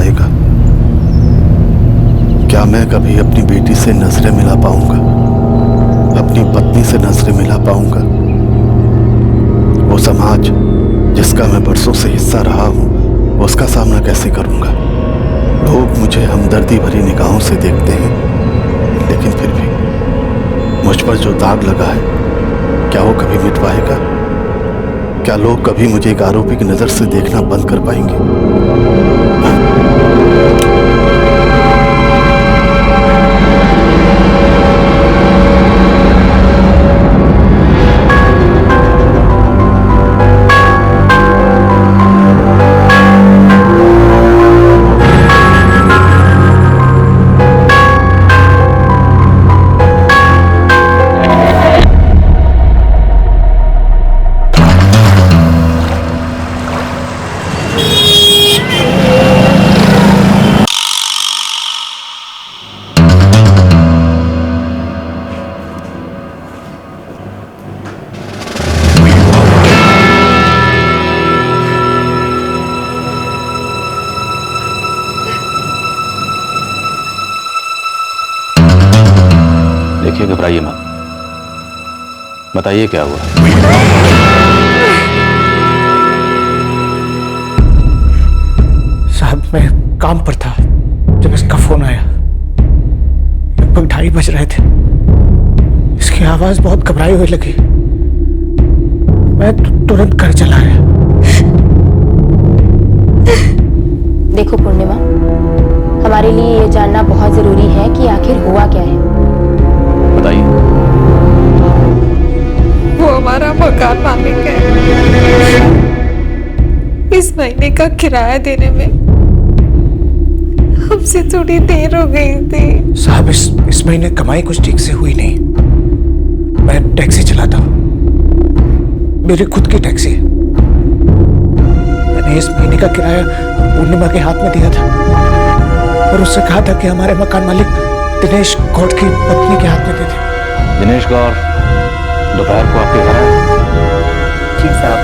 पाएगा? क्या मैं कभी अपनी बेटी से नजरें मिला पाऊंगा? अपनी पत्नी से नजरें मिला पाऊंगा? वो समाज जिसका मैं बरसों से हिस्सा रहा हूं, उसका सामना कैसे करूंगा? लोग मुझे हमदर्दी भरी निगाहों से देखते हैं, लेकिन फिर भी मुझ पर जो दाग लगा है, क्या वो कभी मिट पाएगा? क्या लोग कभी मुझे एक आरोपी की नजर से देखना बंद कर पाएंगे? देखिए, घबराइए मत। बताइए क्या हुआ? साहब, मैं काम पर था जब इसका फोन आया। लगभग 2:30 बज रहे थे। इसकी आवाज बहुत घबराई हुई लगी। मैं तुरंत घर चला आया। देखो पूर्णिमा, हमारे लिए ये जानना बहुत जरूरी है कि आखिर हुआ क्या है। बताइए। वो हमारा मकान मालिक है। इस महीने का किराया देने में हमसे थोड़ी देर हो गई थी। साहब, इस महीने कमाई कुछ ठीक से हुई नहीं। मैं टैक्सी चलाता हूँ, मेरी खुद की टैक्सी है। मैंने इस महीने का किराया पूर्णिमा के हाथ में दिया था और उससे कहा था कि हमारे मकान मालिक दिनेश गौड़ की पत्नी के हाथ में दे दे। दिनेश गौड़ दोपहर को आपके घर आए? जी साहब,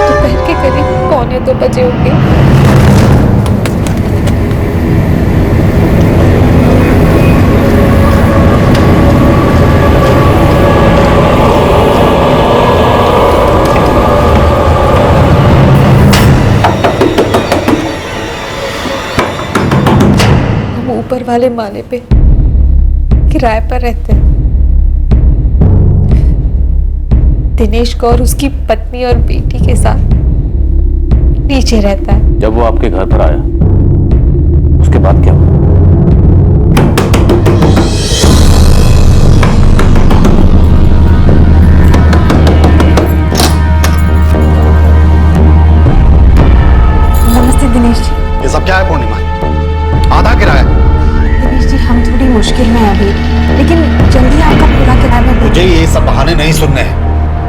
दोपहर के करीब 1:45 बजे होंगे। हम ऊपर वाले माले पे किराए पर रहते हैं। दिनेश गौर उसकी पत्नी और बेटी के साथ नीचे रहता है। जब वो आपके घर पर आया, उसके बाद क्या हुआ? नमस्ते दिनेश जी। ये सब क्या है पूर्णिमा? आधा किराया? दिनेश जी, हम थोड़ी मुश्किल में हैं अभी, लेकिन जल्दी आपका पूरा किराया मैं मुझे ये सब बहाने नहीं सुनने हैं।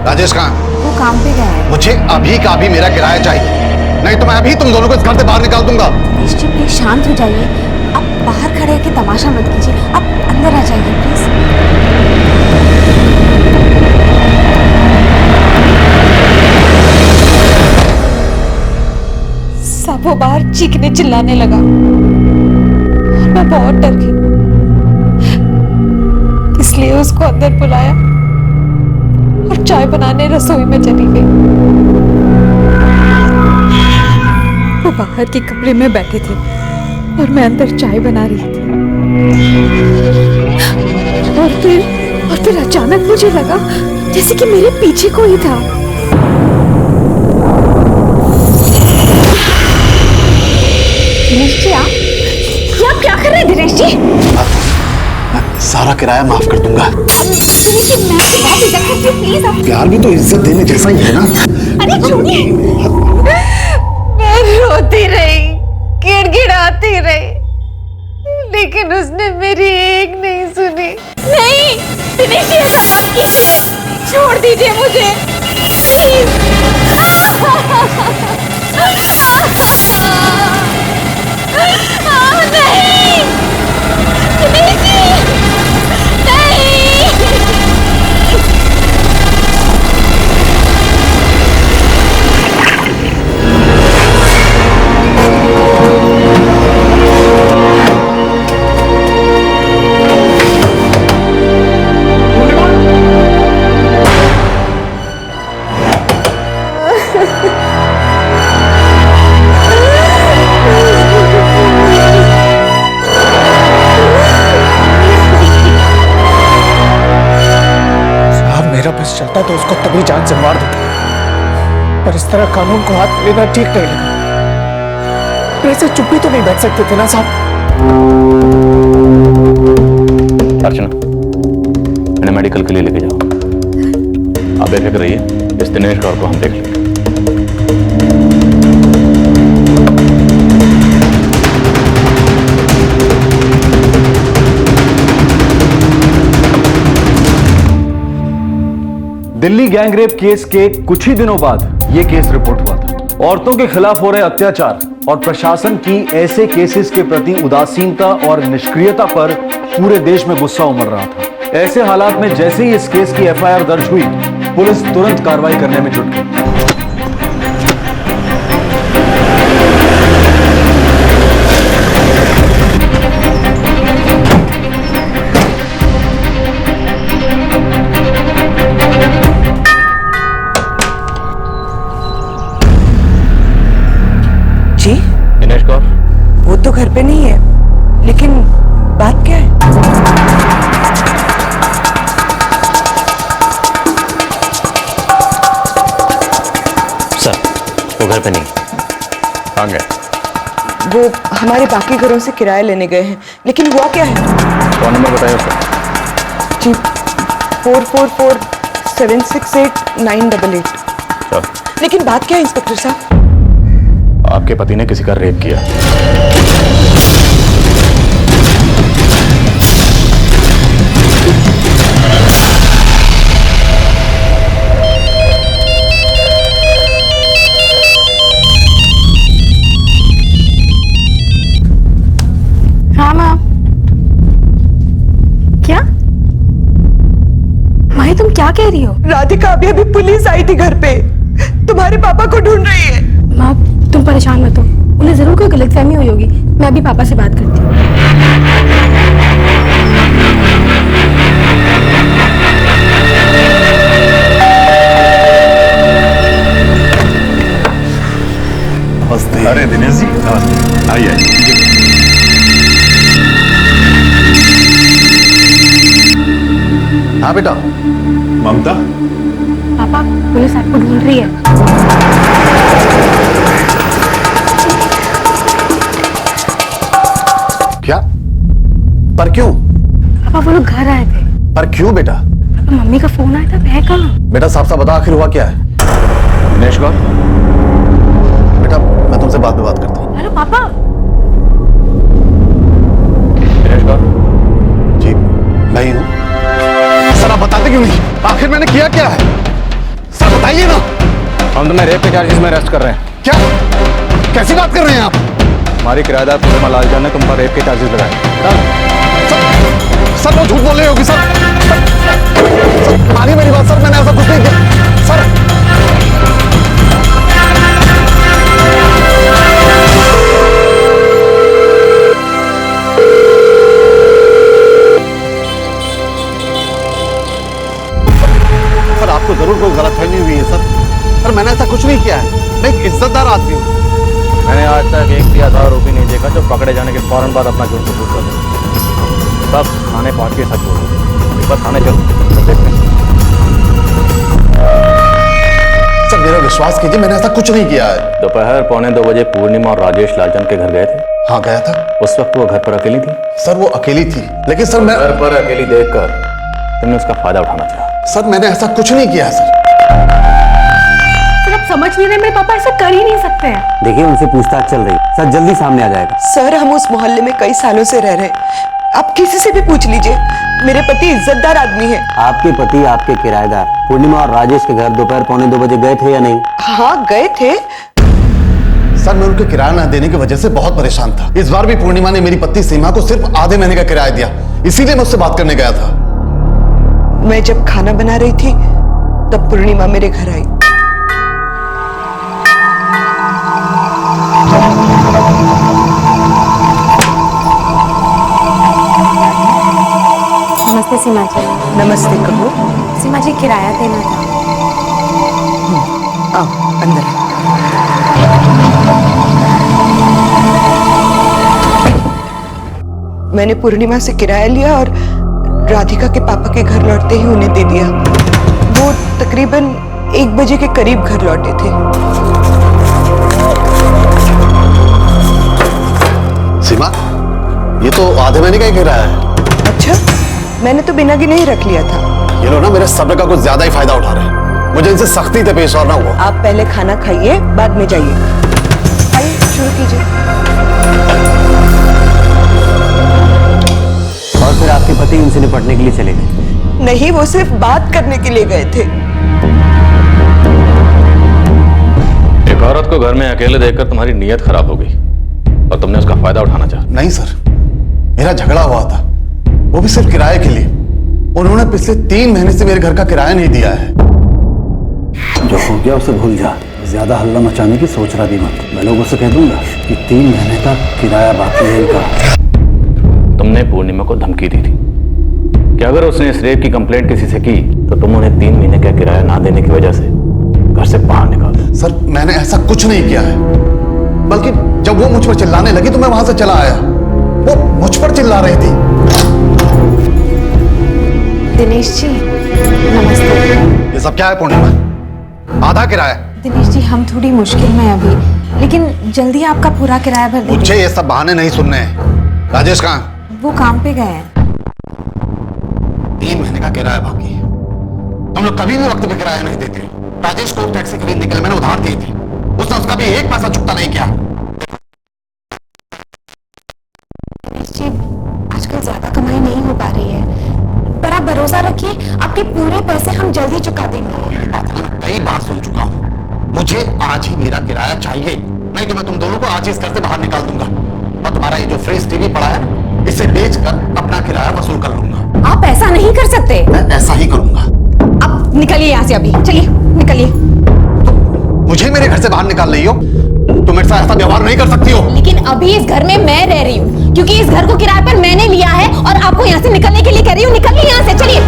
राजेश कहाँ? वो काम पे गया है। मुझे अभी का अभी मेरा किराया चाहिए, नहीं तो मैं अभी तुम दोनों को इस घर से बाहर निकाल दूंगा। दिनेश जी, प्लीज शांत हो जाइए। आप बाहर खड़े होकर तमाशा मत कीजिए, आप अंदर आ जाइए प्लीज। सब वो बाहर चीखने चिल्लाने लगा और मैं बहुत डर गई, इसलिए उसको अंदर बुलाया और चाय बनाने रसोई में चली गई। वो बाहर के कमरे में बैठे थे और मैं अंदर चाय बना रही थी। और फिर अचानक मुझे लगा जैसे कि मेरे पीछे कोई था। दिनेश जी, आप क्या कर रहे हैं दिनेश जी? सारा किराया माफ कर दूंगा। दिनेश जी, मैं आपकी बात इज्जत करती हूँ, प्लीज आप। प्यार भी तो इज्जत देने जैसा ही है ना? अरे छोड़िए। मैं रोती रही, गिड़गिड़ाती रही, लेकिन उसने मेरी एक नहीं सुनी। नहीं दिनेश जी, ऐसा मत कीजिए, छोड़ दीजिए मुझे प्लीज। नहीं दिनेश जी, नहीं। साहब मेरा बस चलता तो उसको तभी जान से मार देता, पर इस तरह कानून को हाथ लेना ठीक नहीं लगा। तो ऐसे चुप भी तो नहीं बैठ सकते थे ना साहब। अर्चना, इन्हें मेडिकल के लिए लेके जाओ। आप बेफिक्र रहिए, इस दिनेश कौर को हम देख लेंगे। दिल्ली गैंगरेप केस के कुछ ही दिनों बाद यह केस रिपोर्ट हुआ था। औरतों के खिलाफ हो रहे अत्याचार और प्रशासन की ऐसे केसेस के प्रति उदासीनता और निष्क्रियता पर पूरे देश में गुस्सा उमड़ रहा था। ऐसे हालात में जैसे ही इस केस की एफआईआर दर्ज हुई, पुलिस तुरंत कार्रवाई करने में जुट गई। जी, दिनेश कौर, वो तो घर पे नहीं है, लेकिन बात क्या है? सर, वो घर पे नहीं। कहाँ गए? वो हमारे बाकी घरों से किराया लेने गए हैं, लेकिन हुआ क्या है? कौन नंबर बताइए उसका? जी, 4447689888। चल। लेकिन बात क्या है इंस्पेक्टर साहब? आपके पति ने किसी का रेप किया। हाँ माँ। क्या माही, तुम क्या कह रही हो? राधिका, अभी अभी पुलिस आई थी घर पे, तुम्हारे पापा को ढूंढ रही है। माँ तुम परेशान मत हो, उन्हें जरूर कोई गलतफहमी हुई होगी। मैं अभी पापा से बात करती हूँ। अरे दिनेश जी, आइए। हाँ बेटा। ममता, पापा पुलिस आपको ढूंढ रही है। क्या? पर क्यों? पापा वो लोग घर आए थे। पर क्यों बेटा? पापा मम्मी का फोन आया था, मैं कहाँ? बेटा साफ साफ बता, आखिर हुआ क्या है? दिनेश कौर, बेटा मैं तुमसे बाद में बात करता हूँ। हेलो पापा। दिनेश कौर, जी मैं ही हूँ। सर आप बताते क्यों नहीं? आखिर मैंने किया क्या है? सर बताइए ना। हम तुम्हें रेप के चार्जेस में अरेस्ट कर रहे हैं। क्या? कैसी बात कर रहे हैं आप? हमारी किराएदार पूर्णिमा लालचंद ने तुम पर रेप के चार्जेस लगाए। सर वो झूठ बोल रही होगी सर। सर मानिए मेरी बात सर, मैंने ऐसा कुछ नहीं किया सर। सर आपको जरूर कोई गलतफहमी हुई है सर मैंने ऐसा कुछ नहीं किया है। मैं एक इज्जतदार आदमी हूँ। मैंने आज तक एक भी आधार आरोपी नहीं देखा जो पकड़े जाने के फौरन बाद अपना जुर्म कबूल कर दे। सब थाने पहुंच के सच बोलो। एक बार थाने चलो, सब देखते हैं। सर मेरा विश्वास कीजिए, मैंने ऐसा कुछ नहीं किया है। दोपहर 1:45 पूर्णिमा और राजेश लालचंद के घर गए थे। हाँ गया था। उस वक्त वो घर पर अकेली थी। सर वो अकेली थी, लेकिन सर मैं घर पर अकेली देखकर तुमने उसका फायदा उठाना चाहा। सर मैंने ऐसा कुछ नहीं किया सर। सर आप समझ नहीं रहे, मेरे पापा ऐसा कर ही नहीं सकते हैं। देखिए उनसे पूछताछ चल रही है, सर जल्दी सामने आ जाएगा। सर हम उस मोहल्ले में कई सालों से रह रहे हैं, आप किसी से भी पूछ लीजिए। मेरे पति इज्जतदार आदमी है। आपके पति आपके किराएदार पूर्णिमा और राजेश के घर दोपहर 1:45 गए थे या नहीं? हाँ गए थे। सर मैं उनके किराया न देने की वजह से बहुत परेशान था। इस बार भी पूर्णिमा ने मेरी पत्नी सीमा को सिर्फ आधे महीने का किराया दिया, इसीलिए मैं उससे बात करने गया था। मैं जब खाना बना रही थी तब पूर्णिमा मेरे घर आई। नमस्ते सीमा जी। नमस्ते। कहो। सीमा जी किराया देना था। आओ अंदर। मैंने पूर्णिमा से किराया लिया और राधिका के पापा के घर लौटते ही उन्हें दे दिया। वो तकरीबन 1 बजे के करीब घर लौटे थे। सीमा, ये तो आधे महीने का ही किराया है। अच्छा, मैंने तो बिना गिने ही रख लिया था। ये लोग ना मेरे सब्र का कुछ ज्यादा ही फायदा उठा रहे हैं। मुझे इनसे सख्ती से पेश आना हुआ। आप पहले खाना खाइए, बाद में जाइए। आइए शुरू कीजिए। और फिर आपके पति इनसे निपटने के लिए चले गए? नहीं, वो सिर्फ बात करने के लिए गए थे। एक औरत को घर में अकेले देखकर तुम्हारी नीयत खराब हो गई और तुमने उसका फायदा उठाना चाहा। नहीं सर, मेरा झगड़ा हुआ था, वो भी सिर्फ किराए के लिए। उन्होंने पिछले 3 महीने से मेरे घर का किराया नहीं दिया है। जो हो गया उसे भूल जा। ज्यादा हल्ला मचाने की सोच रहा भी मत। मैं लोगों से कह दूंगा कि 3 महीने का किराया बाकी है इनका। तुमने पूर्णिमा को धमकी दी थी कि अगर उसने इस रेप की कंप्लेंट किसी से की तो तुम उन्हें 3 महीने का किराया ना देने की वजह से घर से बाहर निकाल दो। सर, मैंने ऐसा कुछ नहीं किया है, बल्कि जब वो मुझ पर चिल्लाने लगी तो मैं वहां से चला आया। वो मुझ पर चिल्ला रही थी। दिनेश जी नमस्ते। ये सब क्या है पूर्णिमा? आधा किराया। दिनेश जी, हम थोड़ी मुश्किल में हैं अभी, लेकिन जल्दी आपका पूरा किराया भर देंगे। मुझे ये सब बहाने नहीं सुनने हैं। राजेश कहाँ? वो काम पे गए हैं। 3 महीने का किराया बाकी है। तुम लोग कभी भी वक्त पे किराया नहीं देते। राजेश को टैक्सी खरीदने के लिए मैंने उधार दिए थे, उसने उसका भी 1 पैसा चुकता नहीं किया। दिनेश जी, आजकल ज्यादा कमाई नहीं हो पा रही है, पर आप भरोसा रखिए, आपके पूरे पैसे हम जल्दी चुका देंगे। कई बार सुन चुका हूँ, मुझे आज ही मेरा किराया चाहिए, नहीं तो मैं तुम दोनों को आज ही इस घर से बाहर निकाल दूंगा और तुम्हारा ये जो फ्रेश टीवी पड़ा है इसे बेचकर अपना किराया वसूल कर लूंगा। आप ऐसा नहीं कर सकते। मैं ऐसा ही करूंगा। आप निकलिए यहाँ से अभी, चलिए निकलिए। मुझे मेरे घर से बाहर निकाल रही हो? तुम मेरे साथ ऐसा व्यवहार नहीं कर सकती हो। लेकिन अभी इस घर में मैं रह रही हूँ, क्योंकि इस घर को किराए पर मैंने लिया है और आपको यहाँ से निकलने के लिए कह रही हूँ। निकलिए यहाँ से, चलिए।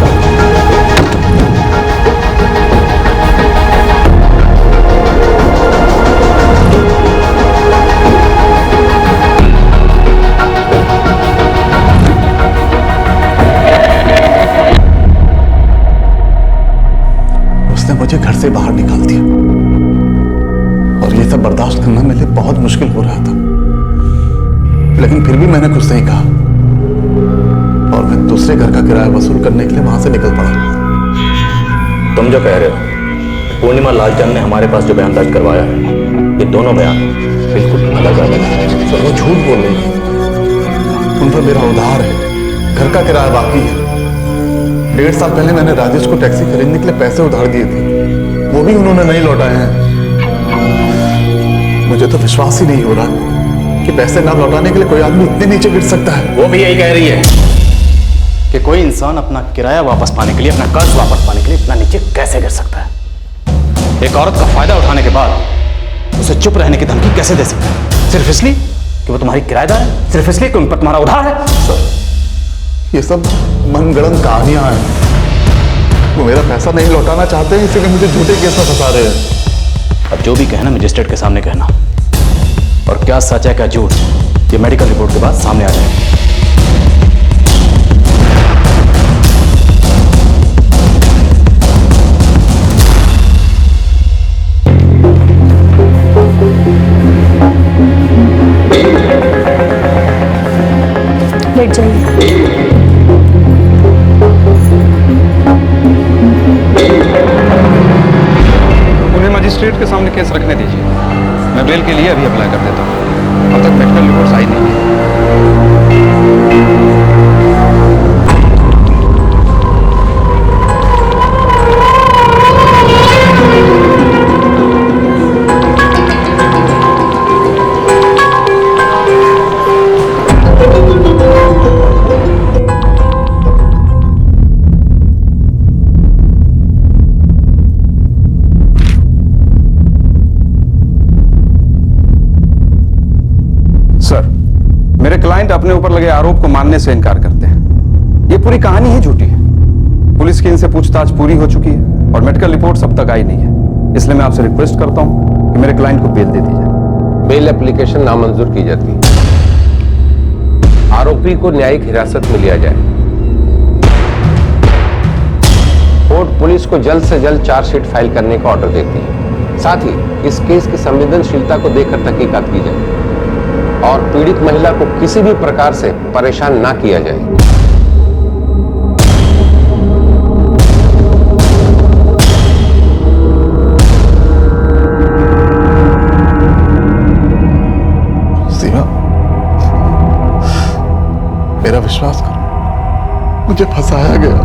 उसने मुझे घर से बाहर निकाल दिया और ये सब बर्दाश्त करना मेरे लिए बहुत मुश्किल हो रहा था, लेकिन फिर भी मैंने कुछ नहीं कहा और मैं दूसरे घर का किराया वसूल करने के लिए वहां से निकल पड़ा। तुम जो कह रहे हो, पूर्णिमा लालचंद ने हमारे पास जो बयान दर्ज करवाया है, ये दोनों बयान बिल्कुल अलग अलग हैं। सर, वो झूठ बोल रही है। उन पर मेरा उधार है, घर का किराया बाकी है। 1.5 साल पहले मैंने राजेश को टैक्सी खरीदने के लिए पैसे उधार दिए थे, वो भी उन्होंने नहीं लौटाए हैं। मुझे तो विश्वास ही नहीं हो रहा कि पैसे ना लौटाने के लिए कोई आदमी इतने नीचे गिर सकता है। वो भी यही कह रही है कि कोई इंसान अपना किराया वापस पाने के लिए, अपना कर्ज वापस पाने के लिए इतना नीचे कैसे गिर सकता है। एक औरत का फायदा उठाने के बाद उसे चुप रहने की धमकी कैसे दे सकता है, सिर्फ इसलिए कि वो तुम्हारी किराएदार है, सिर्फ इसलिए कि उन पर तुम्हारा उधार है। ये सब मनगढ़ंत कहानियां हैं। वो मेरा पैसा नहीं लौटाना चाहते हैं, इसीलिए मुझे झूठे केस में फंसा रहे हैं। अब जो भी कहना मजिस्ट्रेट के सामने कहना, और क्या सच है क्या झूठ ये मेडिकल रिपोर्ट के बाद सामने आ जाएगा। बैठ जाइए। उन्हें मजिस्ट्रेट के सामने केस रखने दीजिए। मैं बेल के लिए अभी अप्लाई कर देता हूँ। अब तक मेडिकल रिपोर्ट आई नहीं है। मेरे क्लाइंट अपने ऊपर लगे आरोप को मानने से इनकार करते हैं। ये पूरी कहानी ही झूठी है। पुलिस की इनसे पूछताछ पूरी हो चुकी है और मेडिकल रिपोर्ट अब तक आई नहीं है। इसलिए मैं आपसे रिक्वेस्ट करता हूं कि मेरे क्लाइंट को बेल दे दी जाए। बेल एप्लीकेशन नामंजूर की जाती है। आरोपी को न्यायिक हिरासत में लिया जाए। कोर्ट पुलिस को जल्द से जल्द चार्जशीट फाइल करने का ऑर्डर देती है। साथ ही इस केस की संवेदनशीलता को देखकर तहकीकात की जाए और पीड़ित महिला को किसी भी प्रकार से परेशान ना किया जाए। सीमा, मेरा विश्वास करो, मुझे फंसाया गया।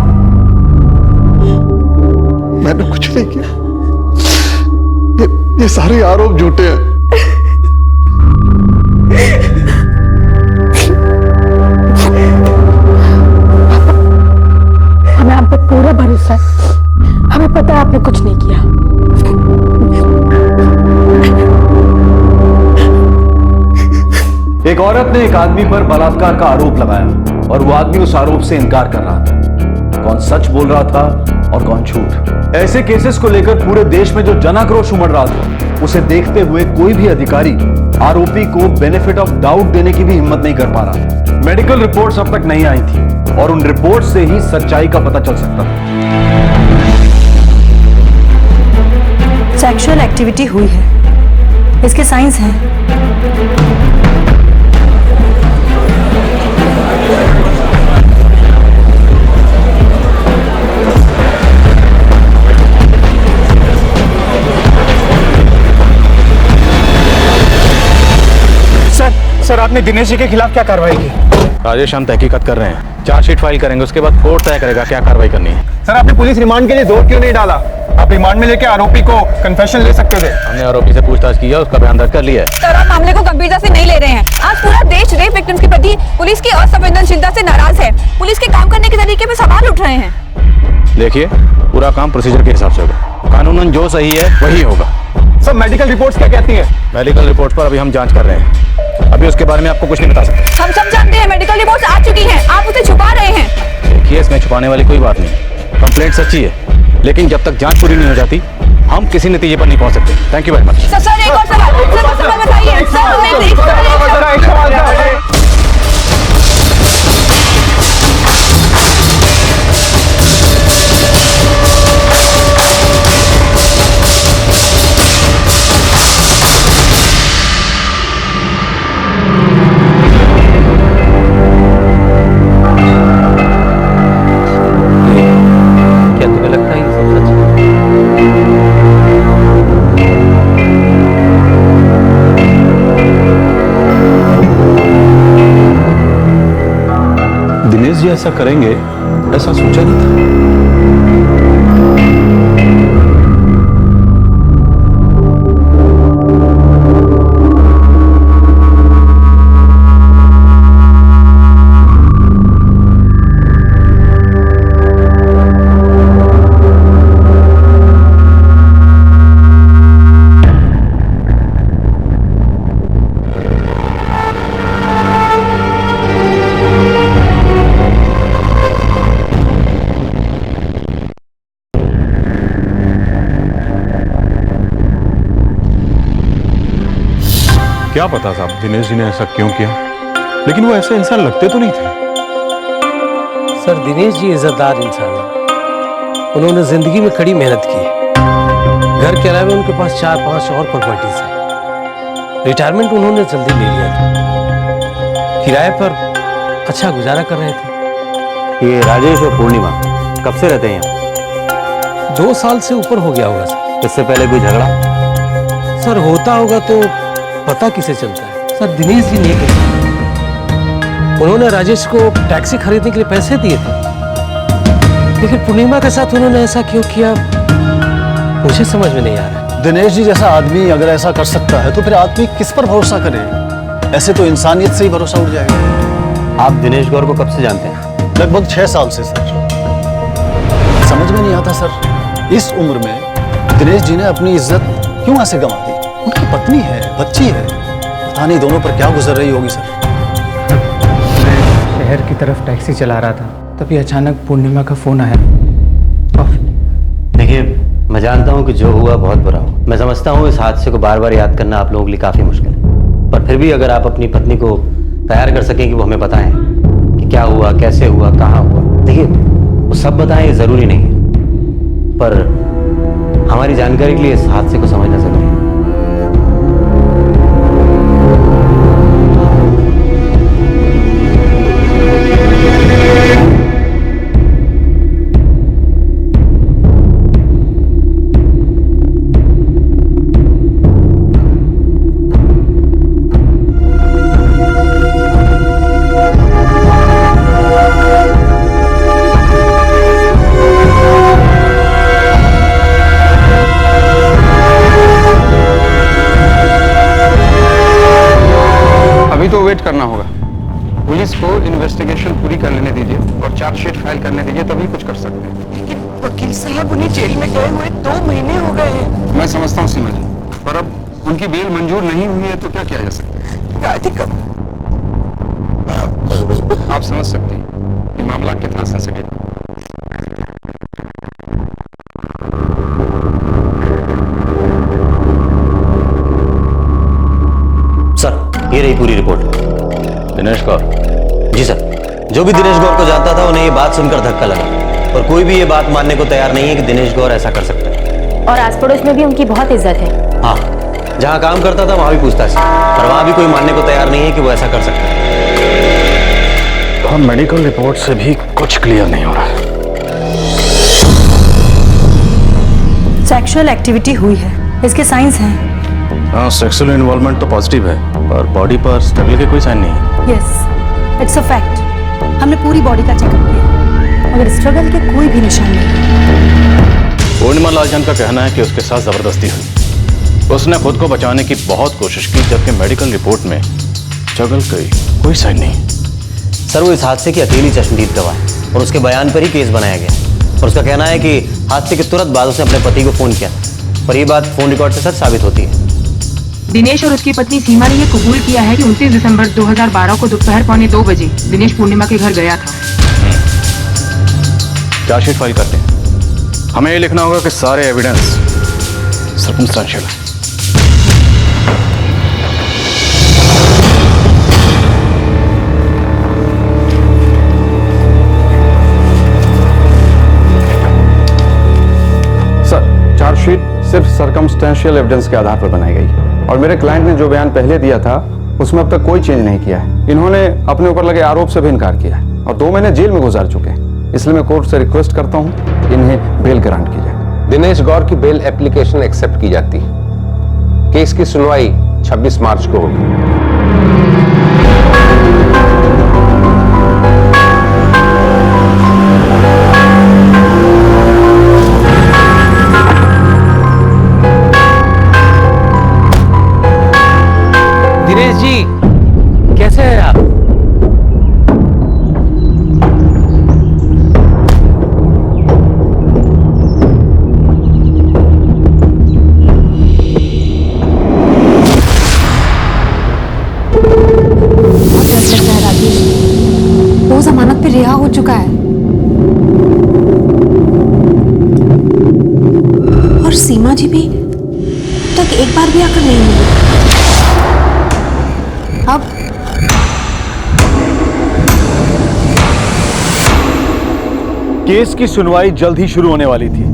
मैंने कुछ नहीं किया। ये सारे आरोप झूठे हैं। हमें आप पे पूरा भरोसा है। हमें पता है आपने कुछ नहीं किया। एक औरत ने एक आदमी पर बलात्कार का आरोप लगाया और वो आदमी उस आरोप से इनकार कर रहा था। कौन सच बोल रहा था और कौन झूठ? ऐसे केसेस को लेकर पूरे देश में जो जनाक्रोश उमड़ रहा था, उसे देखते हुए कोई भी अधिकारी आरोपी को बेनिफिट ऑफ डाउट देने की भी हिम्मत नहीं कर पा रहा था। मेडिकल रिपोर्ट्स अब तक नहीं आई थी और उन रिपोर्ट से ही सच्चाई का पता चल सकता था। सेक्सुअल एक्टिविटी हुई है, इसके साइंस हैं। सर, आपने दिनेश जी के खिलाफ क्या कार्रवाई की? राजेश, हम तहकीकात कर रहे हैं, चार्जशीट फाइल करेंगे, उसके बाद कोर्ट तय करेगा क्या कार्रवाई करनी है। सर, आपने पुलिस रिमांड के लिए दौर क्यों नहीं डाला? आप रिमांड में लेके आरोपी को कन्फेशन ले सकते थे। हमने आरोपी से पूछताछ की है, उसका बयान दर्ज कर लिया है। सर, आप मामले को गंभीरता से नहीं ले रहे हैं। आज पूरा देश रेप विक्टिम्स के प्रति पुलिस की असंवेदनशीलता से नाराज है। पुलिस के काम करने के तरीके पे सवाल उठ रहे हैं। देखिए, पूरा काम प्रोसीजर के हिसाब से होगा। कानूनन जो सही है वही होगा। सर, मेडिकल रिपोर्ट्स क्या कहती हैं? मेडिकल रिपोर्ट पर अभी हम जांच कर रहे हैं, अभी उसके बारे में आपको कुछ नहीं बता सकते। हम सब जानते हैं, मेडिकल रिपोर्ट्स आ चुकी हैं, आप उसे छुपा रहे हैं। देखिए, इसमें छुपाने वाली कोई बात नहीं। कंप्लेंट सच्ची है, लेकिन जब तक जांच पूरी नहीं हो जाती हम किसी नतीजे पर नहीं पहुंच सकते। Thank you very much. Sir, एक और सवाल बताइए। क्या तुम्हें लगता है ये सब सच है? दिनेश जी ऐसा करेंगे ऐसा सोचा नहीं था। क्या पता साहब दिनेश जी ने ऐसा क्यों किया, लेकिन वो ऐसे इंसान लगते तो नहीं थे। सर, दिनेश जी इज्जतदार इंसान है। उन्होंने जिंदगी में कड़ी मेहनत की है। घर के अलावा उनके पास 4-5 और प्रॉपर्टीज है। रिटायरमेंट उन्होंने जल्दी ले लिया था। किराए पर अच्छा गुजारा कर रहे थे। ये राजेश और पूर्णिमा कब से रहते हैं यहाँ? 2 साल से ऊपर हो गया होगा सर। इससे पहले कोई झगड़ा? सर, होता होगा तो पता किसे चलता है। सर, दिनेश जी ने कहा उन्होंने राजेश को टैक्सी खरीदने के लिए पैसे दिए थे, लेकिन पूर्णिमा के साथ उन्होंने ऐसा क्यों किया मुझे समझ में नहीं आ रहा। दिनेश जी जैसा आदमी अगर ऐसा कर सकता है तो फिर आदमी किस पर भरोसा करे? ऐसे तो इंसानियत से ही भरोसा उठ जाएगा। आप दिनेश गौर को कब से जानते हैं? लगभग 6 साल से सर। समझ में नहीं आता सर, इस उम्र में दिनेश जी ने अपनी इज्जत क्यों ऐसे गंवा दी? उनकी पत्नी है, बच्ची है, पता नहीं दोनों पर क्या गुजर रही होगी सर। मैं शहर की तरफ टैक्सी चला रहा था, तभी अचानक पूर्णिमा का फोन आया। देखिए, मैं जानता हूँ कि जो हुआ बहुत बुरा हुआ। मैं समझता हूँ इस हादसे को बार बार याद करना आप लोगों के लिए काफी मुश्किल है, पर फिर भी अगर आप अपनी पत्नी को तैयार कर सकें कि वो हमें बताएं कि क्या हुआ, कैसे हुआ, कहाँ हुआ। देखिए, वो सब बताएं ये जरूरी नहीं है, पर हमारी जानकारी के लिए इस हादसे को समझना जरूरी है। तो वेट करना होगा। पुलिस को इन्वेस्टिगेशन पूरी कर लेने दीजिए और चार्जशीट फाइल करने दीजिए, तभी कुछ कर सकते हैं। लेकिन वकील साहब, उन्हें जेल में गए हुए 2 महीने हो गए हैं। मैं समझता हूँ सीमा जी, पर अब उनकी बेल मंजूर नहीं हुई है तो क्या किया जा सकता है? राधिका, आप समझ सकते हैं कि मामला कितना सेंसिटिव है। सर, ये रही पूरी रिपोर्ट। दिनेश कौर? जी सर, जो भी दिनेश गौर को जानता था उन्हें ये बात सुनकर धक्का लगा, और कोई भी ये बात मानने को तैयार नहीं है कि दिनेश गौर ऐसा कर सकता है। और आस पड़ोस में भी उनकी बहुत इज्जत है। हाँ, जहाँ काम करता था वहां भी पूछताछ, पर वहां भी कोई मानने को तैयार नहीं है कि वो ऐसा कर सकता है। और मेडिकल रिपोर्ट से भी कुछ क्लियर नहीं हो रहा है। सेक्सुअल एक्टिविटी हुई है, इसके साइंस हैं। हाँ, सेक्सुअल इन्वॉल्वमेंट तो पॉजिटिव है, पर बॉडी पर स्ट्रगल के कोई साइन नहीं है। Yes, it's a fact. हमने पूरी बॉडी का चेकअप किया, मगर स्ट्रगल के कोई भी निशान नहीं। पूर्णिमा लालचंद का कहना है कि उसके साथ जबरदस्ती हुई। उसने खुद को बचाने की बहुत कोशिश की, जबकि मेडिकल रिपोर्ट में स्ट्रगल की कोई साइन नहीं। सर, वो इस हादसे की अकेली चश्मदीद गवाह है और उसके बयान पर ही केस बनाया गया। और उसका कहना है कि हादसे के तुरंत बाद उसने अपने पति को फोन किया, पर यह बात फोन रिकॉर्ड से सच साबित होती है। दिनेश और उसकी पत्नी सीमा ने यह कबूल किया है कि 29 दिसंबर 2012 को दोपहर 1:45 बजे दिनेश पूर्णिमा के घर गया था। चार्जशीट फाइल करते हैं। हमें ये लिखना होगा कि सारे एविडेंस सर्कमस्टेंशियल है। सर, चार्जशीट सिर्फ सर्कमस्टेंशियल एविडेंस के आधार पर बनाई गई है और मेरे क्लाइंट ने जो बयान पहले दिया था उसमें अब तक कोई चेंज नहीं किया है। इन्होंने अपने ऊपर लगे आरोप से भी इनकार किया है और 2 महीने जेल में गुजार चुके हैं। इसलिए मैं कोर्ट से रिक्वेस्ट करता हूं इन्हें बेल ग्रांट की जाए। दिनेश गौर की बेल एप्लीकेशन एक्सेप्ट की जाती है। केस की सुनवाई 26 मार्च को होगी। दिनेश जी, कैसे हैं आप? वो जमानत पे रिहा हो चुका है और सीमा जी भी तक एक बार भी आकर नहीं मिली। अब केस की सुनवाई जल्द ही शुरू होने वाली थी।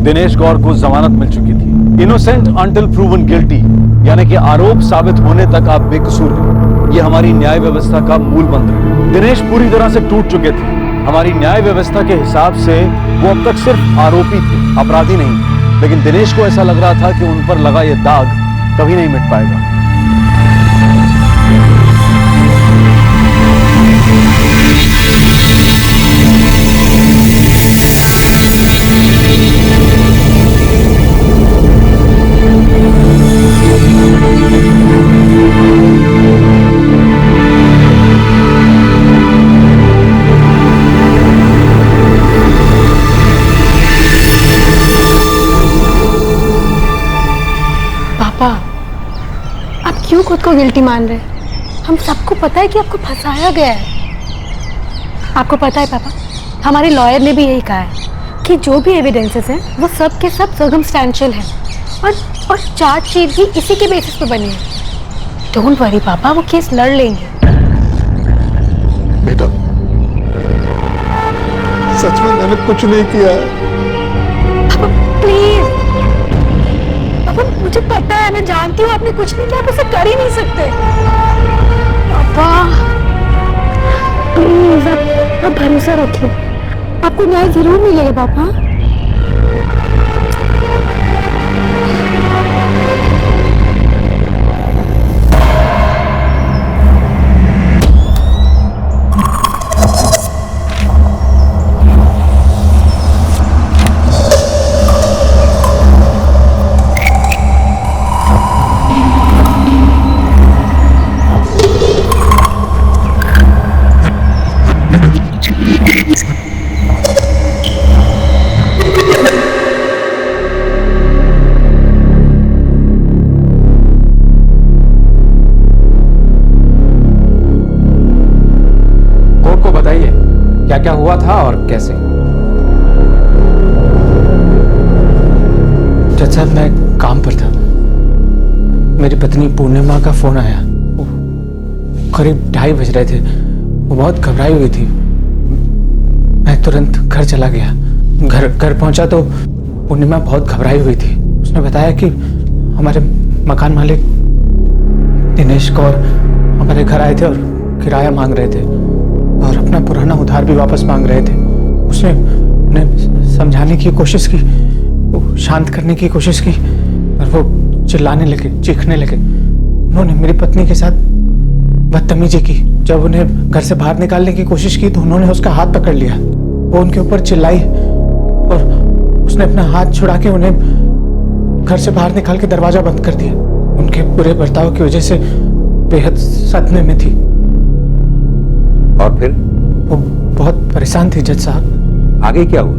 दिनेश गौर को जमानत मिल चुकी थी। इनोसेंट अंटिल प्रूवन गिल्टी, यानी कि आरोप साबित होने तक आप बेकसूर हैं। यह हमारी न्याय व्यवस्था का मूल मंत्र है। दिनेश पूरी तरह से टूट चुके थे। हमारी न्याय व्यवस्था के हिसाब से वो अब तक सिर्फ आरोपी थे, अपराधी नहीं। लेकिन दिनेश को ऐसा लग रहा था कि उन पर लगा यह दाग कभी नहीं मिट पाएगा। पापा, आप क्यों खुद को गिल्टी मान रहे हैं? हम सबको पता है कि आपको फंसाया गया है। आपको पता है पापा, हमारे लॉयर ने भी यही कहा है बाकी जो भी एविडेंसेस हैं वो सब के सब सर्कमस्टेंशियल हैं और चार्जशीट भी इसी के बेसिस पे बनी है। डोंट वरी पापा, वो केस लड़ लेंगे। बेटा, सच में मैंने कुछ नहीं किया है। पापा प्लीज, पापा मुझे पता है, मैं जानती हूँ आपने कुछ नहीं किया, आप उसे कर ही नहीं सकते। पापा प्लीज, आप भरोसा रखिए, आपको न्याय जरूर मिलेगा पापा। क्या क्या हुआ था और कैसे? जज साहब, मैं काम पर था, मेरी पत्नी पूर्णिमा का फोन आया। करीब 2:30 बज रहे थे, वो बहुत घबराई हुई थी। मैं तुरंत घर चला गया। घर पहुंचा तो पूर्णिमा बहुत घबराई हुई थी। उसने बताया कि हमारे मकान मालिक दिनेश कौर हमारे घर आए थे और किराया मांग रहे थे और अपना पुराना उधार भी वापस मांग रहे थे। उसने उन्हें समझाने की कोशिश की, शांत करने की कोशिश की और वो चिल्लाने लगे, चीखने लगे। उन्होंने मेरी पत्नी के साथ बदतमीजी की। जब उन्हें घर से बाहर निकालने की कोशिश की तो उन्होंने उसका हाथ पकड़ लिया। वो उनके ऊपर चिल्लाई और उसने अपना हाथ छुड़ा के उन्हें घर से बाहर निकाल के दरवाजा बंद कर दिया। उनके बुरे बर्ताव की वजह से बेहद सदमे में थी। और फिर? वो बहुत परेशान थी जज साहब। आगे क्या हुआ?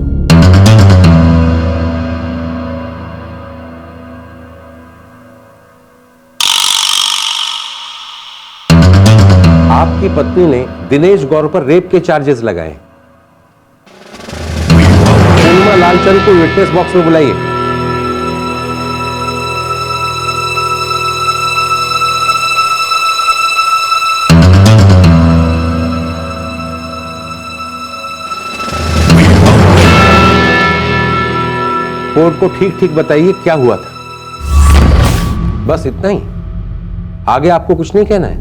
आपकी पत्नी ने दिनेश गौर पर रेप के चार्जेस लगाए। पूर्णिमा लालचंद को विटनेस बॉक्स में बुलाइए। कोर्ट को ठीक ठीक बताइए क्या हुआ था। बस इतना ही, आगे आपको कुछ नहीं कहना है।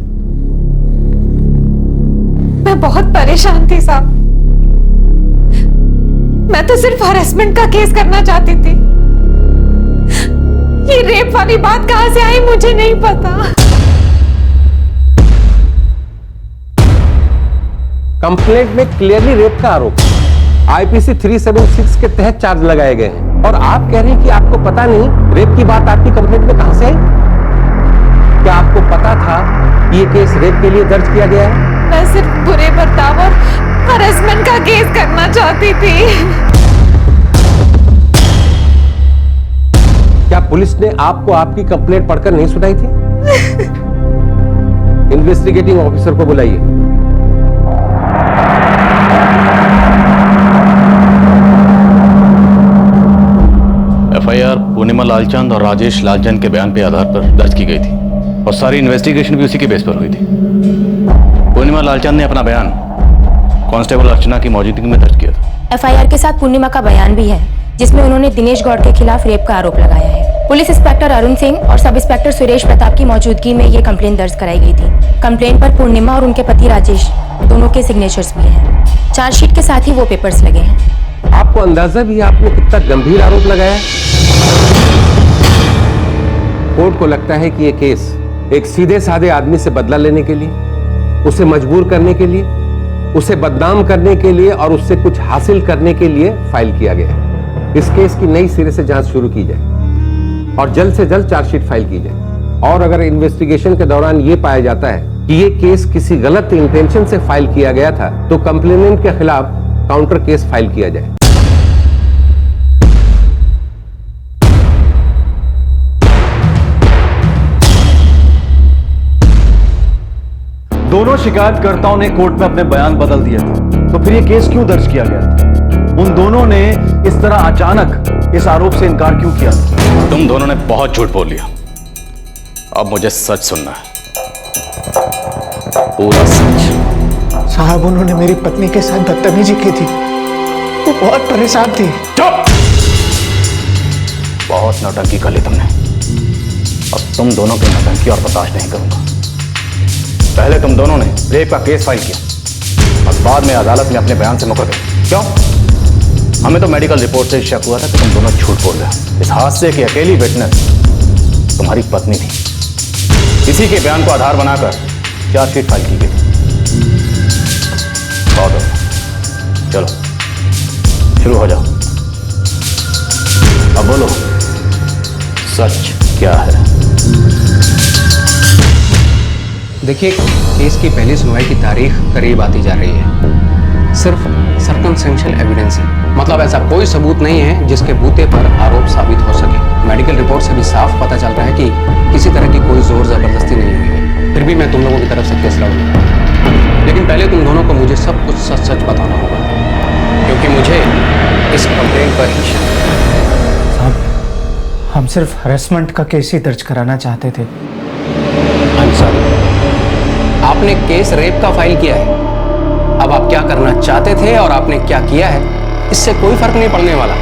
मैं बहुत परेशान थी साहब। मैं तो सिर्फ हरेसमेंट का केस करना चाहती थी। ये रेप वाली बात कहां से आई मुझे नहीं पता। कंप्लेंट में क्लियरली रेप का आरोप आईपीसी 376 के तहत चार्ज लगाए गए हैं और आप कह रहे हैं कि आपको पता नहीं रेप की बात आपकी कंप्लेंट में कहां से आई? क्या आपको पता था कि ये केस रेप के लिए दर्ज किया गया है? मैं सिर्फ बुरे बर्ताव और हरेसमेंट का केस करना चाहती थी। क्या पुलिस ने आपको आपकी कंप्लेंट पढ़कर नहीं सुनाई थी? इन्वेस्टिगेटिंग ऑफिसर को बुलाइए। एफआईआर पूर्णिमा लालचंद और राजेश लालचंद के बयान के आधार पर दर्ज की गई थी और सारी इन्वेस्टिगेशन भी उसी के बेस पर हुई थी। पूर्णिमा लालचंद ने अपना बयान कांस्टेबल अर्चना की मौजूदगी में दर्ज किया था। एफआईआर के साथ पूर्णिमा का बयान भी है जिसमें उन्होंने दिनेश गौड़ के खिलाफ रेप का आरोप लगाया है। पुलिस इंस्पेक्टर अरुण सिंह और सब इंस्पेक्टर सुरेश प्रताप की मौजूदगी में ये कंप्लेंट दर्ज कराई गई थी। कंप्लेंट पर पूर्णिमा और उनके पति राजेश दोनों के सिग्नेचर्स भी हैं। चार्जशीट के साथ ही वो पेपर्स लगे हैं। आपको अंदाजा भी आपने कितना गंभीर आरोप लगाया है? कोर्ट को लगता है कि यह केस एक सीधे साधे आदमी से बदला लेने के लिए, उसे मजबूर करने के लिए, उसे बदनाम करने के लिए और उससे कुछ हासिल करने के लिए फाइल किया गया है। इस केस की नई सिरे से जांच शुरू की जाए और जल्द से जल्द चार्जशीट फाइल की जाए। और अगर इन्वेस्टिगेशन के दौरान यह पाया जाता है कि यह केस किसी गलत इंटेंशन से फाइल किया गया था तो कंप्लेनेंट के खिलाफ काउंटर केस फाइल किया जाए। दोनों शिकायतकर्ताओं ने कोर्ट में अपने बयान बदल दिए थे, तो फिर यह केस क्यों दर्ज किया गया था? उन दोनों ने इस तरह अचानक इस आरोप से इनकार क्यों किया? तुम दोनों ने बहुत झूठ बोल लिया। अब मुझे सच सुनना है, पूरा सच। साहब, उन्होंने मेरी पत्नी के साथ बदतमीजी की थी, वो बहुत परेशान थी। चुप! बहुत नौटंकी कर ली तुमने। अब तुम दोनों की नौटंकी और बर्दाश्त नहीं करूंगा। पहले तुम दोनों ने रेप का केस फाइल किया और बाद में अदालत में अपने बयान से मुकर गए। क्यों? हमें तो मेडिकल रिपोर्ट से शक हुआ था कि तुम दोनों झूठ बोल रहे हो। इस हादसे की अकेली विटनेस तुम्हारी पत्नी थी। इसी के बयान को आधार बनाकर चार्जशीट फाइल की गई। बहुत हो गया, चलो शुरू हो जाओ। अब बोलो, सच क्या है? देखिए, केस की पहली सुनवाई की तारीख करीब आती जा रही है। सिर्फ सर्कमस्टेंशियल एविडेंस है, मतलब ऐसा कोई सबूत नहीं है जिसके बूते पर आरोप साबित हो सके। मेडिकल रिपोर्ट से भी साफ पता चल रहा है कि किसी तरह की कोई जोर जबरदस्ती नहीं हुई है। फिर भी मैं तुम लोगों की तरफ से केस लड़ूंगा, लेकिन पहले तुम दोनों को मुझे सब कुछ सच सच बताना होगा, क्योंकि मुझे इस कंप्लेंट पर ही शक है। साहब, हम सिर्फ हरेसमेंट का केस ही दर्ज कराना चाहते थे। आपने केस रेप का फाइल किया है। अब आप क्या करना चाहते थे और आपने क्या किया है, इससे कोई फर्क नहीं पड़ने वाला।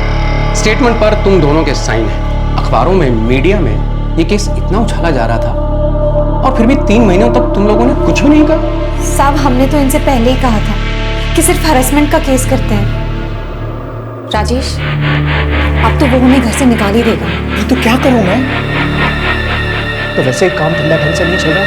स्टेटमेंट पर तुम दोनों के साइन हैं। अखबारों में, मीडिया में ये केस इतना उछाला जा रहा था और फिर भी 3 महीनों तक तुम लोगों ने कुछ भी नहीं कहा। साहब, हमने तो इनसे पहले ही कहा था कि सिर्फ हरेसमेंट का केस करते हैं। राजेश, अब तो वो हमें घर से निकाल ही देगा। ये तो क्या करूं मैं? तो वैसे ही काम धंधा ढंग से नहीं चल रहा।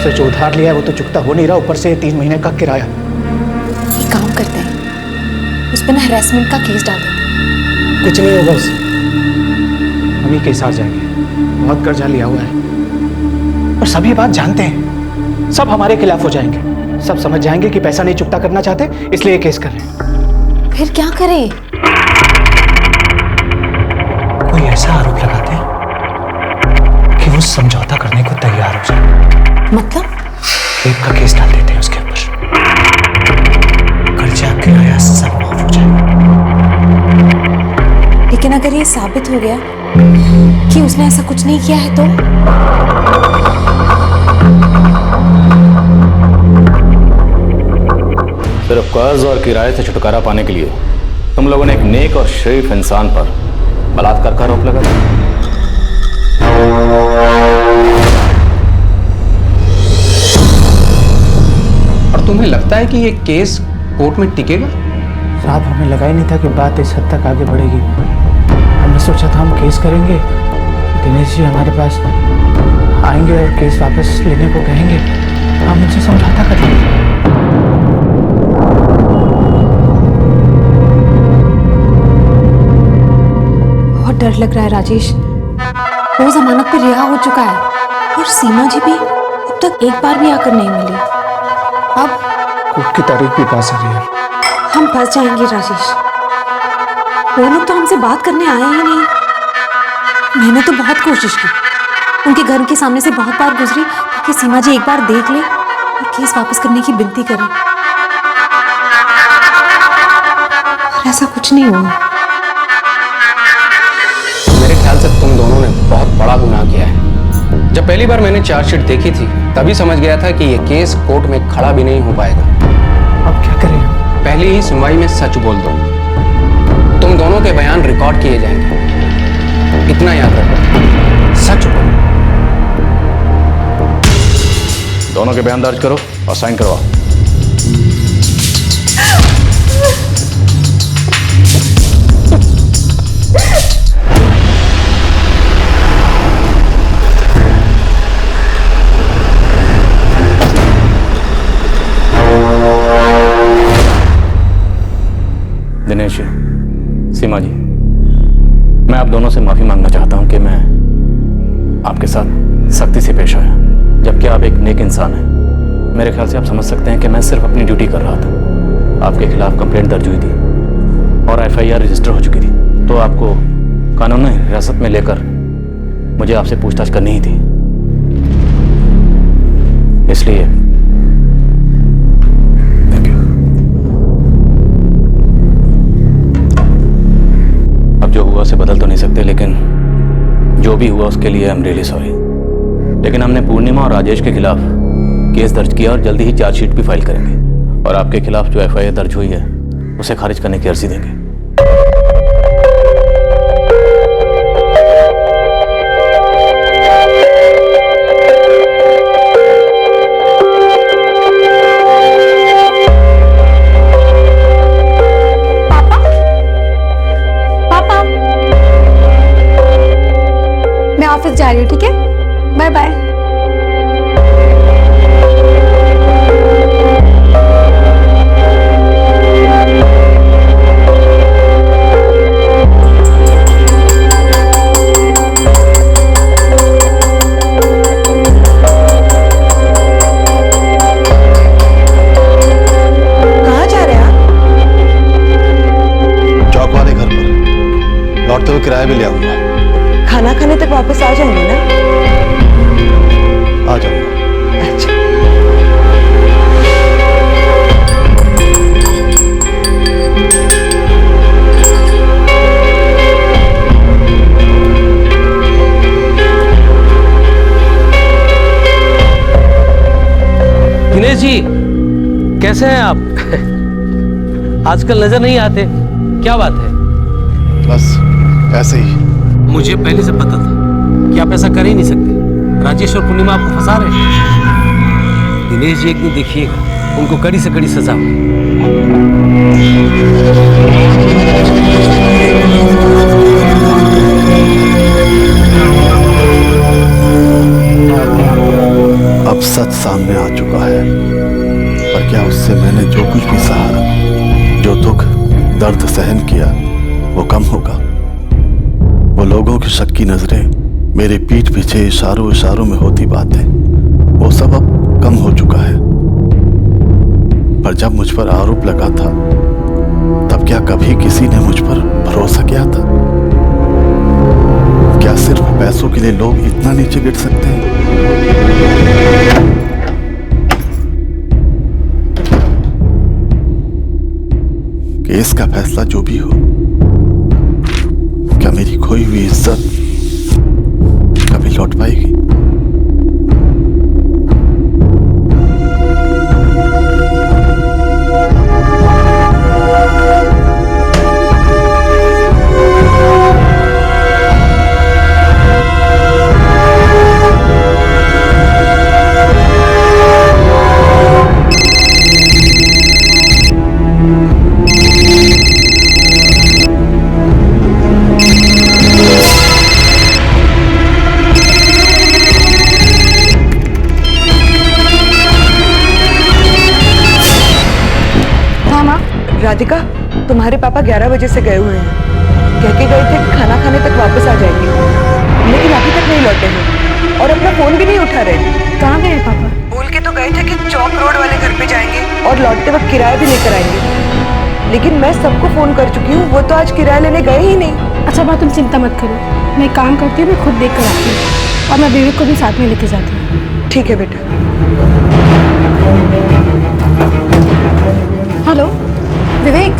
सर, जो उधार लिया है वो तो चुकता हो नहीं रहा, ऊपर से 3 महीने का किराया। एक काम करते हैं, उस पर ना हरेसमेंट का केस डाल देते हैं। कुछ नहीं होगा उससे, हम ही केस हार जाएंगे। बहुत कर्जा लिया हुआ है और सभी बात जानते हैं। सब हमारे खिलाफ हो जाएंगे। सब समझ जाएंगे कि पैसा नहीं चुकता करना चाहते, इसलिए ये केस कर रहे हैं। फिर क्या करें? कोई ऐसा आरोप लगाते हैं कि वो समझौता करने को तैयार हो जाए। मतलब? रेप का केस डाल देते हैं उसके ऊपर, कर्जा किराया सब माफ हो जाएगा। लेकिन अगर ये साबित हो गया कि उसने ऐसा कुछ नहीं किया है तो? सिर्फ कर्ज और किराए से छुटकारा पाने के लिए तुम लोगों ने एक नेक और शरीफ इंसान पर बलात्कार का आरोप लगा दिया। और तुम्हें लगता है कि ये केस कोर्ट में टिकेगा? साहब, हमें लगा ही नहीं था कि बात इस हद तक आगे बढ़ेगी। हमने सोचा था हम केस करेंगे, दिनेश जी हमारे पास आएंगे और केस वापस लेने को कहेंगे, हम उनसे समझौता कर लेंगे। बहुत डर लग रहा है राजेश। वो जमानत पे रिहा हो चुका है और सीमा जी भी अब तक एक बार भी आकर नहीं मिली। अब कोर्ट की तारीख भी पास आ रही है। हम फंस जाएंगे राजेश। वो लोग तो हमसे बात करने आए ही नहीं। मैंने तो बहुत कोशिश की, उनके घर के सामने से बहुत बार गुजरी ताकि सीमा जी एक बार देख ले और केस वापस करने की विनती करें, पर ऐसा कुछ नहीं हुआ। मेरे ख्याल से तुम दोनों ने बहुत बड़ा गुनाह किया है। जब पहली बार मैंने चार्जशीट देखी थी तभी समझ गया था कि यह केस कोर्ट में खड़ा भी नहीं हो पाएगा। अब क्या करें? पहली ही सुनवाई में सच बोल दो, तुम दोनों के बयान रिकॉर्ड किए जाएंगे। इतना याद रखो, सच बोलो। दोनों के बयान दर्ज करो और साइन करवाओ। दिनेश जी, सीमा जी, मैं आप दोनों से माफी मांगना चाहता हूं कि मैं आपके साथ सख्ती से पेश आया, जबकि आप एक नेक इंसान हैं। मेरे ख्याल से आप समझ सकते हैं कि मैं सिर्फ अपनी ड्यूटी कर रहा था। आपके खिलाफ कंप्लेंट दर्ज हुई थी और FIR रजिस्टर हो चुकी थी, तो आपको कानूनी हिरासत में लेकर मुझे आपसे पूछताछ करनी ही थी। इसलिए जो हुआ उसे बदल तो नहीं सकते, लेकिन जो भी हुआ उसके लिए आई एम रियली सॉरी। लेकिन हमने पूर्णिमा और राजेश के खिलाफ केस दर्ज किया और जल्दी ही चार्जशीट भी फाइल करेंगे और आपके खिलाफ जो एफआईआर दर्ज हुई है उसे खारिज करने की अर्जी देंगे। मैं ऑफिस जा रही हूँ, ठीक है? Bye bye. कहाँ जा रहे हैं आप? चौक वाले घर पर लौटते हुए किराया भी ले आऊंगा। खाना खाने तक वापस आ जाएंगे ना? आ जाऊंगा। अच्छा। दिनेश जी, कैसे हैं आप? आजकल नजर नहीं आते, क्या बात है? बस ऐसे ही। मुझे पहले से पता था कि आप ऐसा कर ही नहीं सकते। राजेश और पूर्णिमा आपको फंसा रहे हैं। दिनेश जी, एक दिन देखिएगा, उनको कड़ी से कड़ी सजा अब सच सामने आ चुका है, पर क्या उससे मैंने जो कुछ भी सहा, जो दुख दर्द सहन किया, वो कम होगा? वो लोगों की शक की नजरें, मेरे पीठ पीछे इशारों इशारों में होती बातें, वो सब अब कम हो चुका है। पर जब मुझ पर आरोप लगा था, तब क्या कभी किसी ने मुझ पर भरोसा किया था? क्या सिर्फ पैसों के लिए लोग इतना नीचे गिर सकते हैं? केस का फैसला जो भी हो, क्या मेरी खोई हुई इज्जत कभी लौट पाएगी? राधिका, तुम्हारे पापा 11 बजे से गए हुए हैं। कह के गए थे कि खाना खाने तक वापस आ जाएंगे, लेकिन अभी तक नहीं लौटे हैं और अपना फोन भी नहीं उठा रहे। कहाँ गए पापा? बोल के तो गए थे कि चौक रोड वाले घर पे जाएंगे और लौटते वक्त किराया भी लेकर आएंगे, लेकिन मैं सबको फोन कर चुकी हूँ, वो तो आज किराया लेने गए ही नहीं। अच्छा बात, तुम चिंता मत करो, मैं काम करती हूँ, मैं खुद देख कर आती हूँ और मैं विवेक को भी साथ में लेके जाती हूँ। ठीक है बेटा। हेलो विवेक।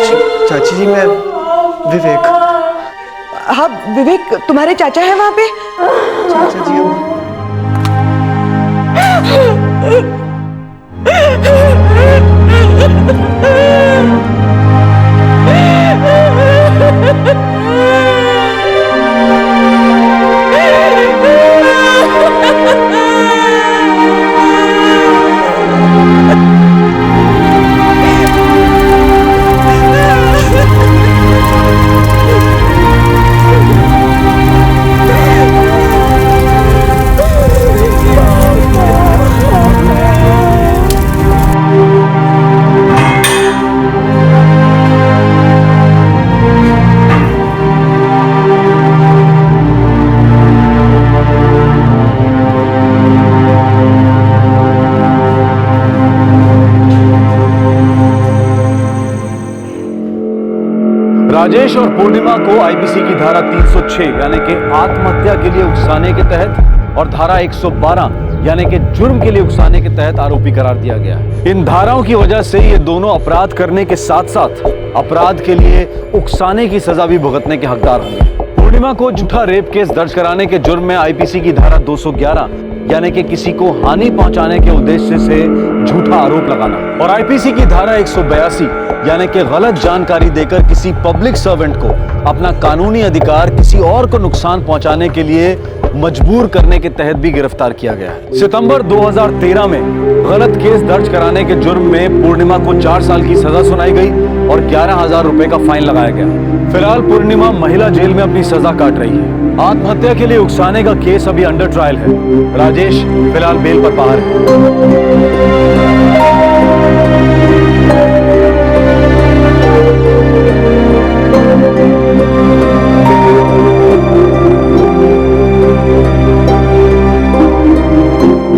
चाची जी मैं विवेक। हाँ विवेक, तुम्हारे चाचा है वहाँ पे? चाचा जी राजेश और पूर्णिमा को आईपीसी की धारा 306 यानी कि आत्महत्या के लिए उकसाने के तहत और धारा 112 यानी कि जुर्म के लिए उकसाने के तहत आरोपी करार दिया गया है। इन धाराओं की वजह से ये दोनों अपराध करने के साथ साथ अपराध के लिए उकसाने की सजा भी भुगतने के हकदार होंगे। पूर्णिमा को झूठा रेप केस दर्ज कराने के जुर्म में आईपीसी की धारा 211 यानी कि किसी को हानि पहुंचाने के उद्देश्य से झूठा आरोप लगाना और आईपीसी की धारा 182 यानी कि गलत जानकारी देकर किसी पब्लिक सर्वेंट को अपना कानूनी अधिकार किसी और को नुकसान पहुंचाने के लिए मजबूर करने के तहत भी गिरफ्तार किया गया है। सितंबर 2013 में गलत केस दर्ज कराने के जुर्म में पूर्णिमा को 4 साल की सजा सुनाई गई और 11,000 रुपए का फाइन लगाया गया। फिलहाल पूर्णिमा महिला जेल में अपनी सजा काट रही है। आत्महत्या के लिए उकसाने का केस अभी अंडर ट्रायल है। राजेश फिलहाल बेल पर बाहर है।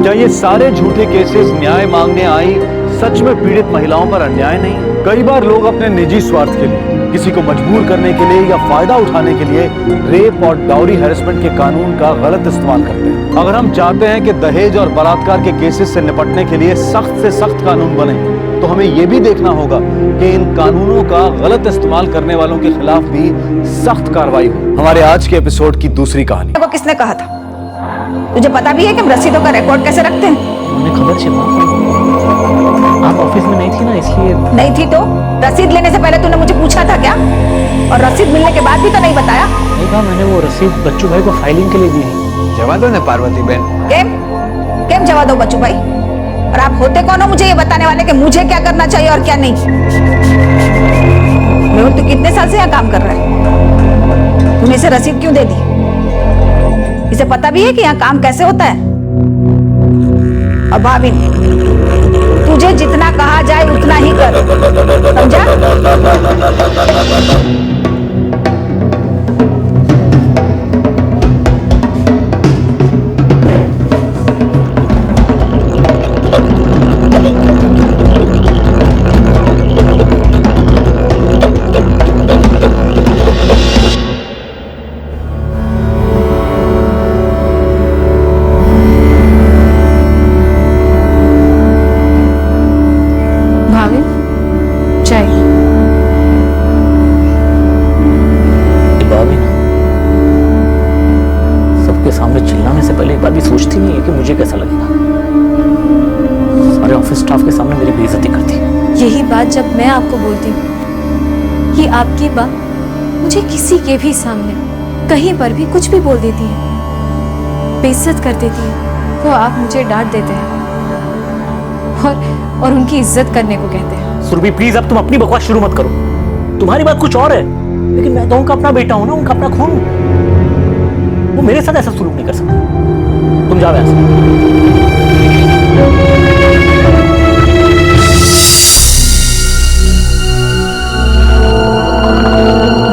क्या ये सारे झूठे केसेस न्याय मांगने आई सच में पीड़ित महिलाओं पर अन्याय नहीं? कई बार लोग अपने निजी स्वार्थ के लिए, किसी को मजबूर करने के लिए या फायदा उठाने के लिए रेप और डाउरी हैरेसमेंट के कानून का गलत इस्तेमाल करते हैं। अगर हम चाहते हैं कि दहेज और बलात्कार के केसेस से निपटने के लिए सख्त से सख्त कानून बने, तो हमें यह भी देखना होगा कि इन कानूनों का गलत इस्तेमाल करने वालों के खिलाफ भी सख्त कार्रवाई हो। हमारे आज के एपिसोड की दूसरी कहानी। वो किसने कहा था? तुझे पता भी है कि हम रसीदों का रिकॉर्ड कैसे रखते हैं? मुझे खबर चला आप ऑफिस में नहीं थी ना, इसलिए। नहीं थी तो रसीद लेने से पहले तूने मुझे पूछा था क्या? और रसीद मिलने के बाद भी तो नहीं बताया? नहीं कहा, मैंने वो रसीद बच्चू भाई को फाइलिंग के लिए दी है। जवा दो ना पार्वती बहन। केम जवा दो बच्चू भाई? और आप होते कौन हो मुझे ये बताने वाले कि मुझे क्या करना चाहिए और क्या नहीं? मेहुल तू कितने साल से यहाँ काम कर रहा है? तूने इसे रसीद क्यों दे दी? इसे पता भी है कि यहाँ काम कैसे होता है? अब भाविन, तुझे जितना कहा जाए उतना ही कर, समझा? सोचती नहीं है कि मुझे कैसा लगेगा। सारे ऑफिस स्टाफ के सामने मेरी बेइज्जती करती है। यही बात जब मैं आपको बोलती हूँ कि आपकी बात मुझे किसी के भी सामने कहीं पर भी कुछ भी बोल देती है, बेइज्जत कर देती है, तो आप मुझे डांट देते हैं और उनकी इज्जत करने को कहते हैं। सुरभि प्लीज अब तुम अपनी बकवास शुरू मत करो। तुम्हारी बात कुछ और है, लेकिन मैं तो उनका अपना बेटा हूं ना, उनका अपना खून। वो मेरे साथ ऐसा सुलूक नहीं कर सकता। तुम जाओ ऐसे।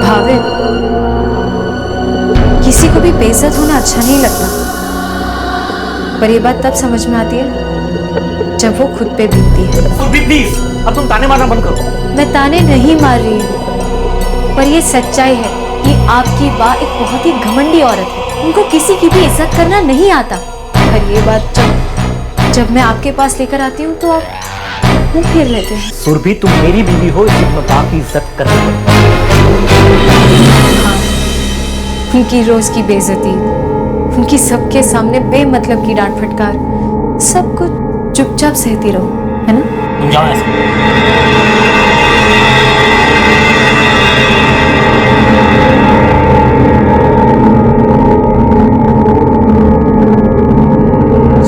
भाविन, किसी को भी बेइज्जत होना अच्छा नहीं लगता, पर ये बात तब समझ में आती है जब वो खुद पे बीतती है। प्लीज अब तुम ताने मारना बंद करो। मैं ताने नहीं मार रही हूँ, पर ये सच्चाई है कि आपकी बा एक बहुत ही घमंडी औरत है। उनको किसी की भी इज्जत करना नहीं आता। पर ये बात जब मैं आपके पास लेकर आती हूँ तो मुंह फेर लेते हैं। सुरभि, तुम मेरी बीवी हो, इसलिए मैं बाप की इज्जत करनी पड़ती। हाँ, उनकी रोज की बेइज्जती, उनकी सबके सामने बेमतलब की डांट फटकार, सब कुछ चुपचाप सहती रहो, है ना? तुम जाओ ऐसे।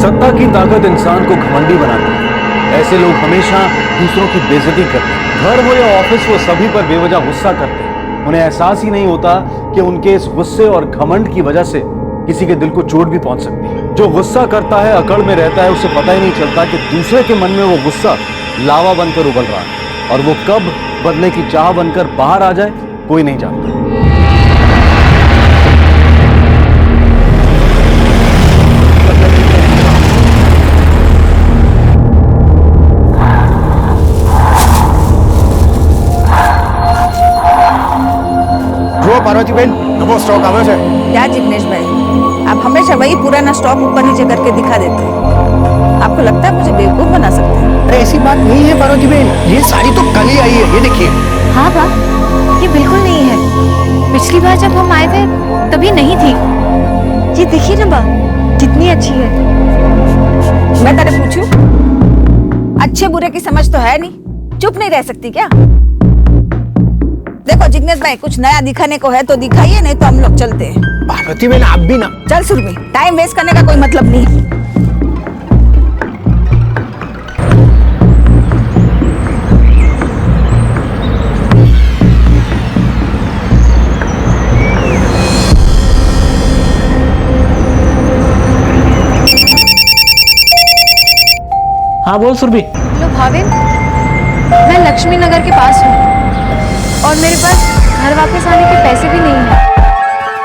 सत्ता की ताकत इंसान को घमंडी बनाती है। ऐसे लोग हमेशा दूसरों की बेइज्जती करते हैं। घर हो या ऑफिस, वो सभी पर बेवजह गुस्सा करते हैं। उन्हें एहसास ही नहीं होता कि उनके इस गुस्से और घमंड की वजह से किसी के दिल को चोट भी पहुंच सकती है। जो गुस्सा करता है, अकड़ में रहता है, उसे पता ही नहीं चलता कि दूसरे के मन में वो गुस्सा लावा बनकर उबल रहा है, और वो कब बदले की चाह बनकर बाहर आ जाए कोई नहीं जानता। पार्वती बहन, नवो स्टॉक आवे છે। क्या जिग्नेश भाई, आप हमेशा वही पुराना स्टॉक ऊपर नीचे करके दिखा देते हैं। आपको लगता है मुझे बेवकूफ बना सकते हैं? अरे ऐसी बात नहीं है पार्वती बहन, ये साड़ी तो कल ही आई है, ये देखिए। हाँ बा, ये बिल्कुल नहीं है। पिछली बार जब हम आए थे तभी नहीं थी। ये देखिए ना बा, कितनी अच्छी है। मैं तेरे पूछूं, अच्छे बुरे की समझ तो है नहीं, चुप नहीं रह सकती क्या? देखो जिग्नेश भाई, कुछ नया दिखाने को है तो दिखाइए, नहीं तो हम लोग चलते हैं। पार्वती बहन आप भी ना। चल सुरभि, टाइम वेस्ट करने का कोई मतलब नहीं। हाँ बोल सुरभि। हेलो भाविन, मैं लक्ष्मी नगर के पास हूँ और मेरे पास घर वापस आने के पैसे भी नहीं है।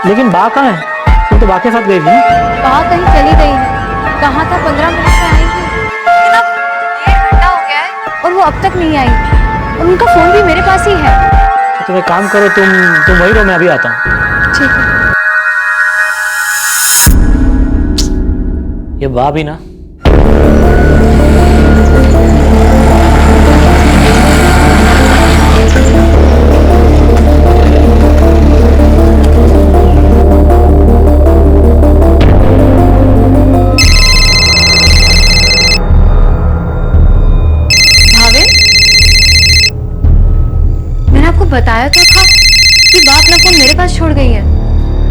लेकिन बा कहाँ है? तुम तो बा के साथ गई थी। बा कहीं चली गई है। कहा था 15 मिनट में आएगी, लेकिन अब 1.5 घंटा हो गया है और वो अब तक नहीं आई। और उनका फोन भी मेरे पास ही है। तो तुम एक काम करो, तुम वही रहो, मैं अभी आता हूँ। ठीक है। ये बा भी ना। बताया तो था कि बा अपना फोन मेरे पास छोड़ गई है।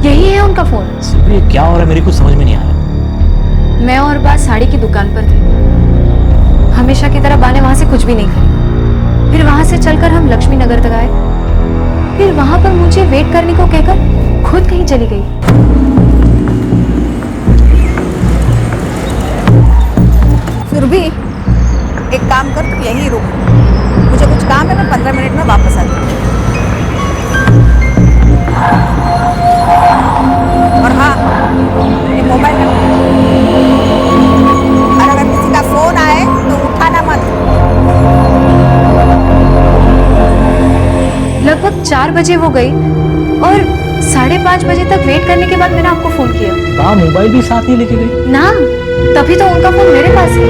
यही है उनका फोन। ये क्या हो रहा है, मेरी कुछ समझ में नहीं आ रहा। मैं और बा साड़ी की दुकान पर थे। हमेशा की तरह बा ने वहां से कुछ भी नहीं खरीदा। फिर वहां से चलकर हम लक्ष्मी नगर तक आए। फिर वहां पर मुझे वेट करने को कहकर खुद कहीं चली गई। सुरभि, एक काम कर, तू यहीं रुक, मुझे कुछ काम है, मैं 15 मिनट में वापस आती हूँ। और हाँ, ये मोबाइल रख, और अगर किसी का फोन आए तो उठाना मत। लगभग 4 बजे वो गई और 5:30 बजे तक वेट करने के बाद मैंने आपको फोन किया। बा मोबाइल भी साथ नहीं लेके गई ना, तभी तो उनका फोन मेरे पास है।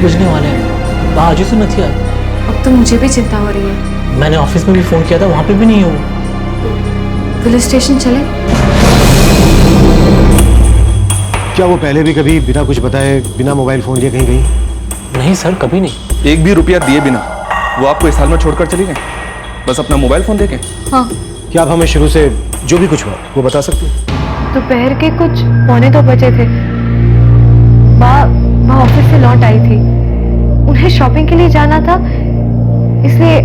बजने वाले हैं, बा आज से नहीं आई। अब तो मुझे भी चिंता हो रही है। मैंने ऑफिस में भी फोन किया था, वहां पे भी नहीं हो। पुलिस स्टेशन चले? क्या वो पहले भी कभी बिना कुछ बताए, बिना मोबाइल फोन लिए कहीं गई? नहीं सर, कभी नहीं। एक भी रुपया दिए बिना वो आपको इस हाल में छोड़कर चली गई, बस अपना मोबाइल फोन देके। हाँ। क्या आप हमें शुरू से जो भी कुछ हुआ वो बता सकते हैं? दोपहर के कुछ 1:45 बजे थे। माँ ऑफिस से लौट आई थी। उन्हें शॉपिंग के लिए जाना था, इसलिए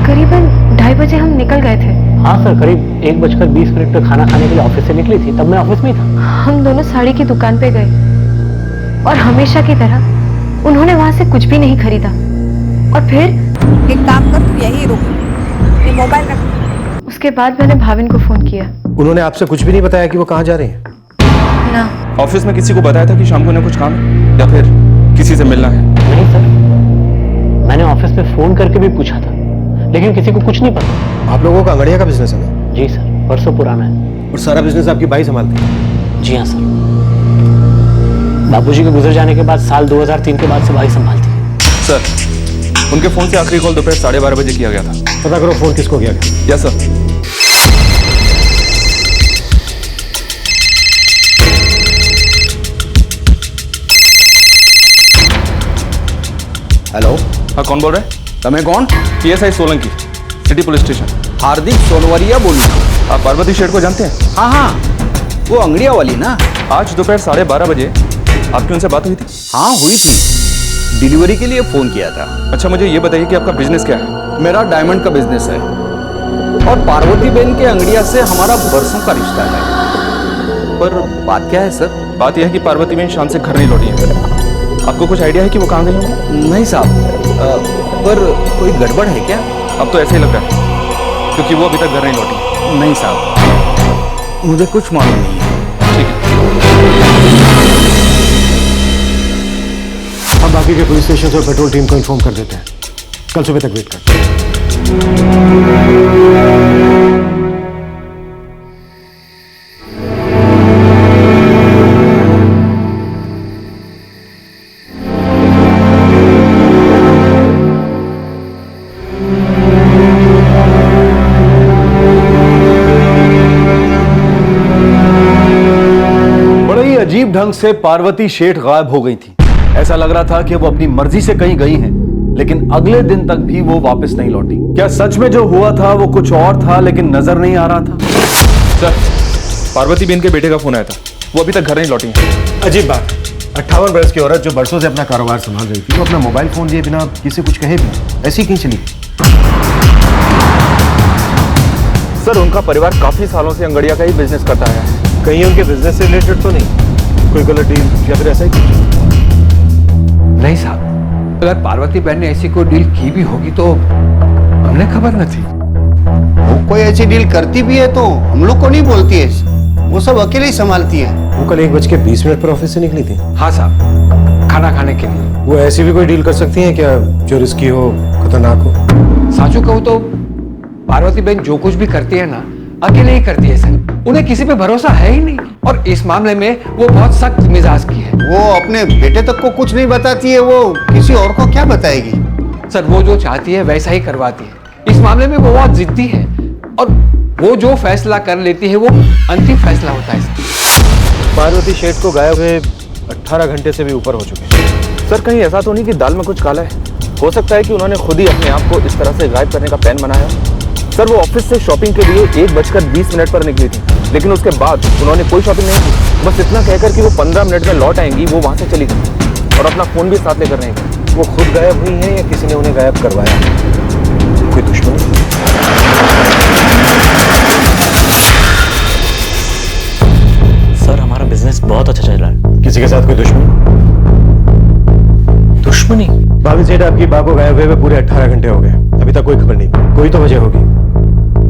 करीबन 2:30 बजे हम निकल गए थे। हाँ सर, करीब 1:20 पर खाना खाने के लिए ऑफिस से निकली थी, तब मैं ऑफिस में ही था। हम दोनों साड़ी की दुकान पे गए और हमेशा की तरह उन्होंने वहां से कुछ भी नहीं खरीदा। और फिर एक काम कर, तू यहीं रुक, ये मोबाइल रख। उसके बाद मैंने भाविन को फोन किया। उन्होंने आपसे कुछ भी नहीं बताया कि वो कहाँ जा रहे हैं? ना। ऑफिस में किसी को बताया था कि शाम को उन्हें कुछ काम है या फिर किसी से मिलना है? नहीं सर, मैंने ऑफिस में फोन करके भी पूछा था, लेकिन किसी को कुछ नहीं पता। आप लोगों का अंगड़िया का बिजनेस है ना? जी सर, परसों पुराना है। और सारा बिजनेस आपकी बाई संभालती है? जी हाँ सर, बाबूजी के गुजर जाने के बाद साल 2003 के बाद से भाई संभालती है। सर, उनके फोन से आखिरी कॉल दोपहर 12:30 बजे किया गया था। पता करो फोन किसको किया गया। Yes sir. हेलो, हाँ कौन बोल रहे हैं? तमें कौन? PSI Solanki, city police station. Hardik Sonvariya बोलिए। आप पार्वती शेठ को जानते हैं? हाँ हाँ, वो अंगड़िया वाली ना। आज दोपहर 12:30 बजे आपकी उनसे बात हुई थी? हाँ हुई थी, डिलीवरी के लिए फोन किया था। अच्छा मुझे ये बताइए कि आपका बिजनेस क्या है? मेरा डायमंड का बिजनेस है और पार्वती बहन के अंगड़िया से हमारा बरसों का रिश्ता है। पर बात क्या है सर? बात यह है कि पार्वती बहन शाम से घर नहीं लौटी है। आपको कुछ आइडिया है कि वो कहाँ गई होंगी? नहीं साहब, पर कोई गड़बड़ है क्या? अब तो ऐसे ही लग रहा है क्योंकि वो अभी तक घर नहीं लौटी। नहीं साहब, मुझे कुछ मालूम नहीं है। ठीक है, हम बाकी के पुलिस स्टेशन और पेट्रोल टीम को इन्फॉर्म कर देते हैं। कल सुबह तक वेट करते हैं। अजीब ढंग से पार्वती शेठ गायब हो गई थी। ऐसा लग रहा था कि वो अपनी मर्जी से कहीं गई हैं, लेकिन अगले दिन तक भी वो वापस नहीं लौटी। क्या सच में जो हुआ था वो कुछ और था लेकिन नजर नहीं आ रहा था? सर, पार्वती बहन के बेटे का फोन आया था, वो अभी तक घर नहीं लौटी है। अजीब बात, 58 बरस की औरत जो बरसों से अपना कारोबार संभाल रही थी, वो अपना मोबाइल फोन दिए बिना किसी कुछ कहे भी ऐसी क्यों चली गई? सर, उनका परिवार काफी सालों से अंगड़िया का ही बिजनेस करता है। कहीं उनके बिजनेस से रिलेटेड तो नहीं कोई गलत डील या फिर ऐसा ही कुछ? नहीं साहब, अगर पार्वती बहन ने ऐसी कोई डील की भी होगी तो हमने खबर न थी। वो कोई ऐसी डील करती भी है तो हम लोग को नहीं बोलती है, वो सब अकेले ही संभालती है। वो कल 1:20 पर ऑफिस से निकली थी। हाँ साहब, खाना खाने के लिए। वो ऐसी भी कोई डील कर सकती हैं क्या जो रिस्की हो, खतरनाक हो? साचू कहूँ तो पार्वती बहन जो कुछ भी करती है ना, अकेले ही करती है सर। उन्हें किसी पे भरोसा है ही नहीं, और इस मामले में वो बहुत सख्त मिजाज की है। वो अपने बेटे तक को कुछ नहीं बताती है, वो किसी और को क्या बताएगी? सर, वो जो चाहती है वैसा ही करवाती है। इस मामले में वो बहुत जिद्दी है, और वो जो फैसला कर लेती है वो अंतिम फैसला होता है सर। पार्वती शेठ को गायब हुए 18 घंटे से भी ऊपर हो चुके हैं। सर, कहीं ऐसा तो नहीं कि दाल में कुछ काला है? हो सकता है कि उन्होंने खुद ही अपने आप को इस तरह से गायब करने का प्लान बनाया। सर, वो ऑफिस से शॉपिंग के लिए 1:20 पर निकली थी, लेकिन उसके बाद उन्होंने कोई शॉपिंग नहीं की। बस इतना कहकर कि वो 15 मिनट में लौट आएंगी, वो वहां से चली गई और अपना फोन भी साथ लेकर नहीं गई। वो खुद गायब हुई हैं या किसी ने उन्हें गायब करवाया? कोई दुश्मन? सर, हमारा बिजनेस बहुत अच्छा चल रहा है। किसी के साथ कोई दुश्मनी? दुश्मनी? भाभी सेठ, आपकी बाप को गायब हुए पूरे 18 घंटे हो गए, अभी तक कोई खबर नहीं। कोई तो वजह होगी।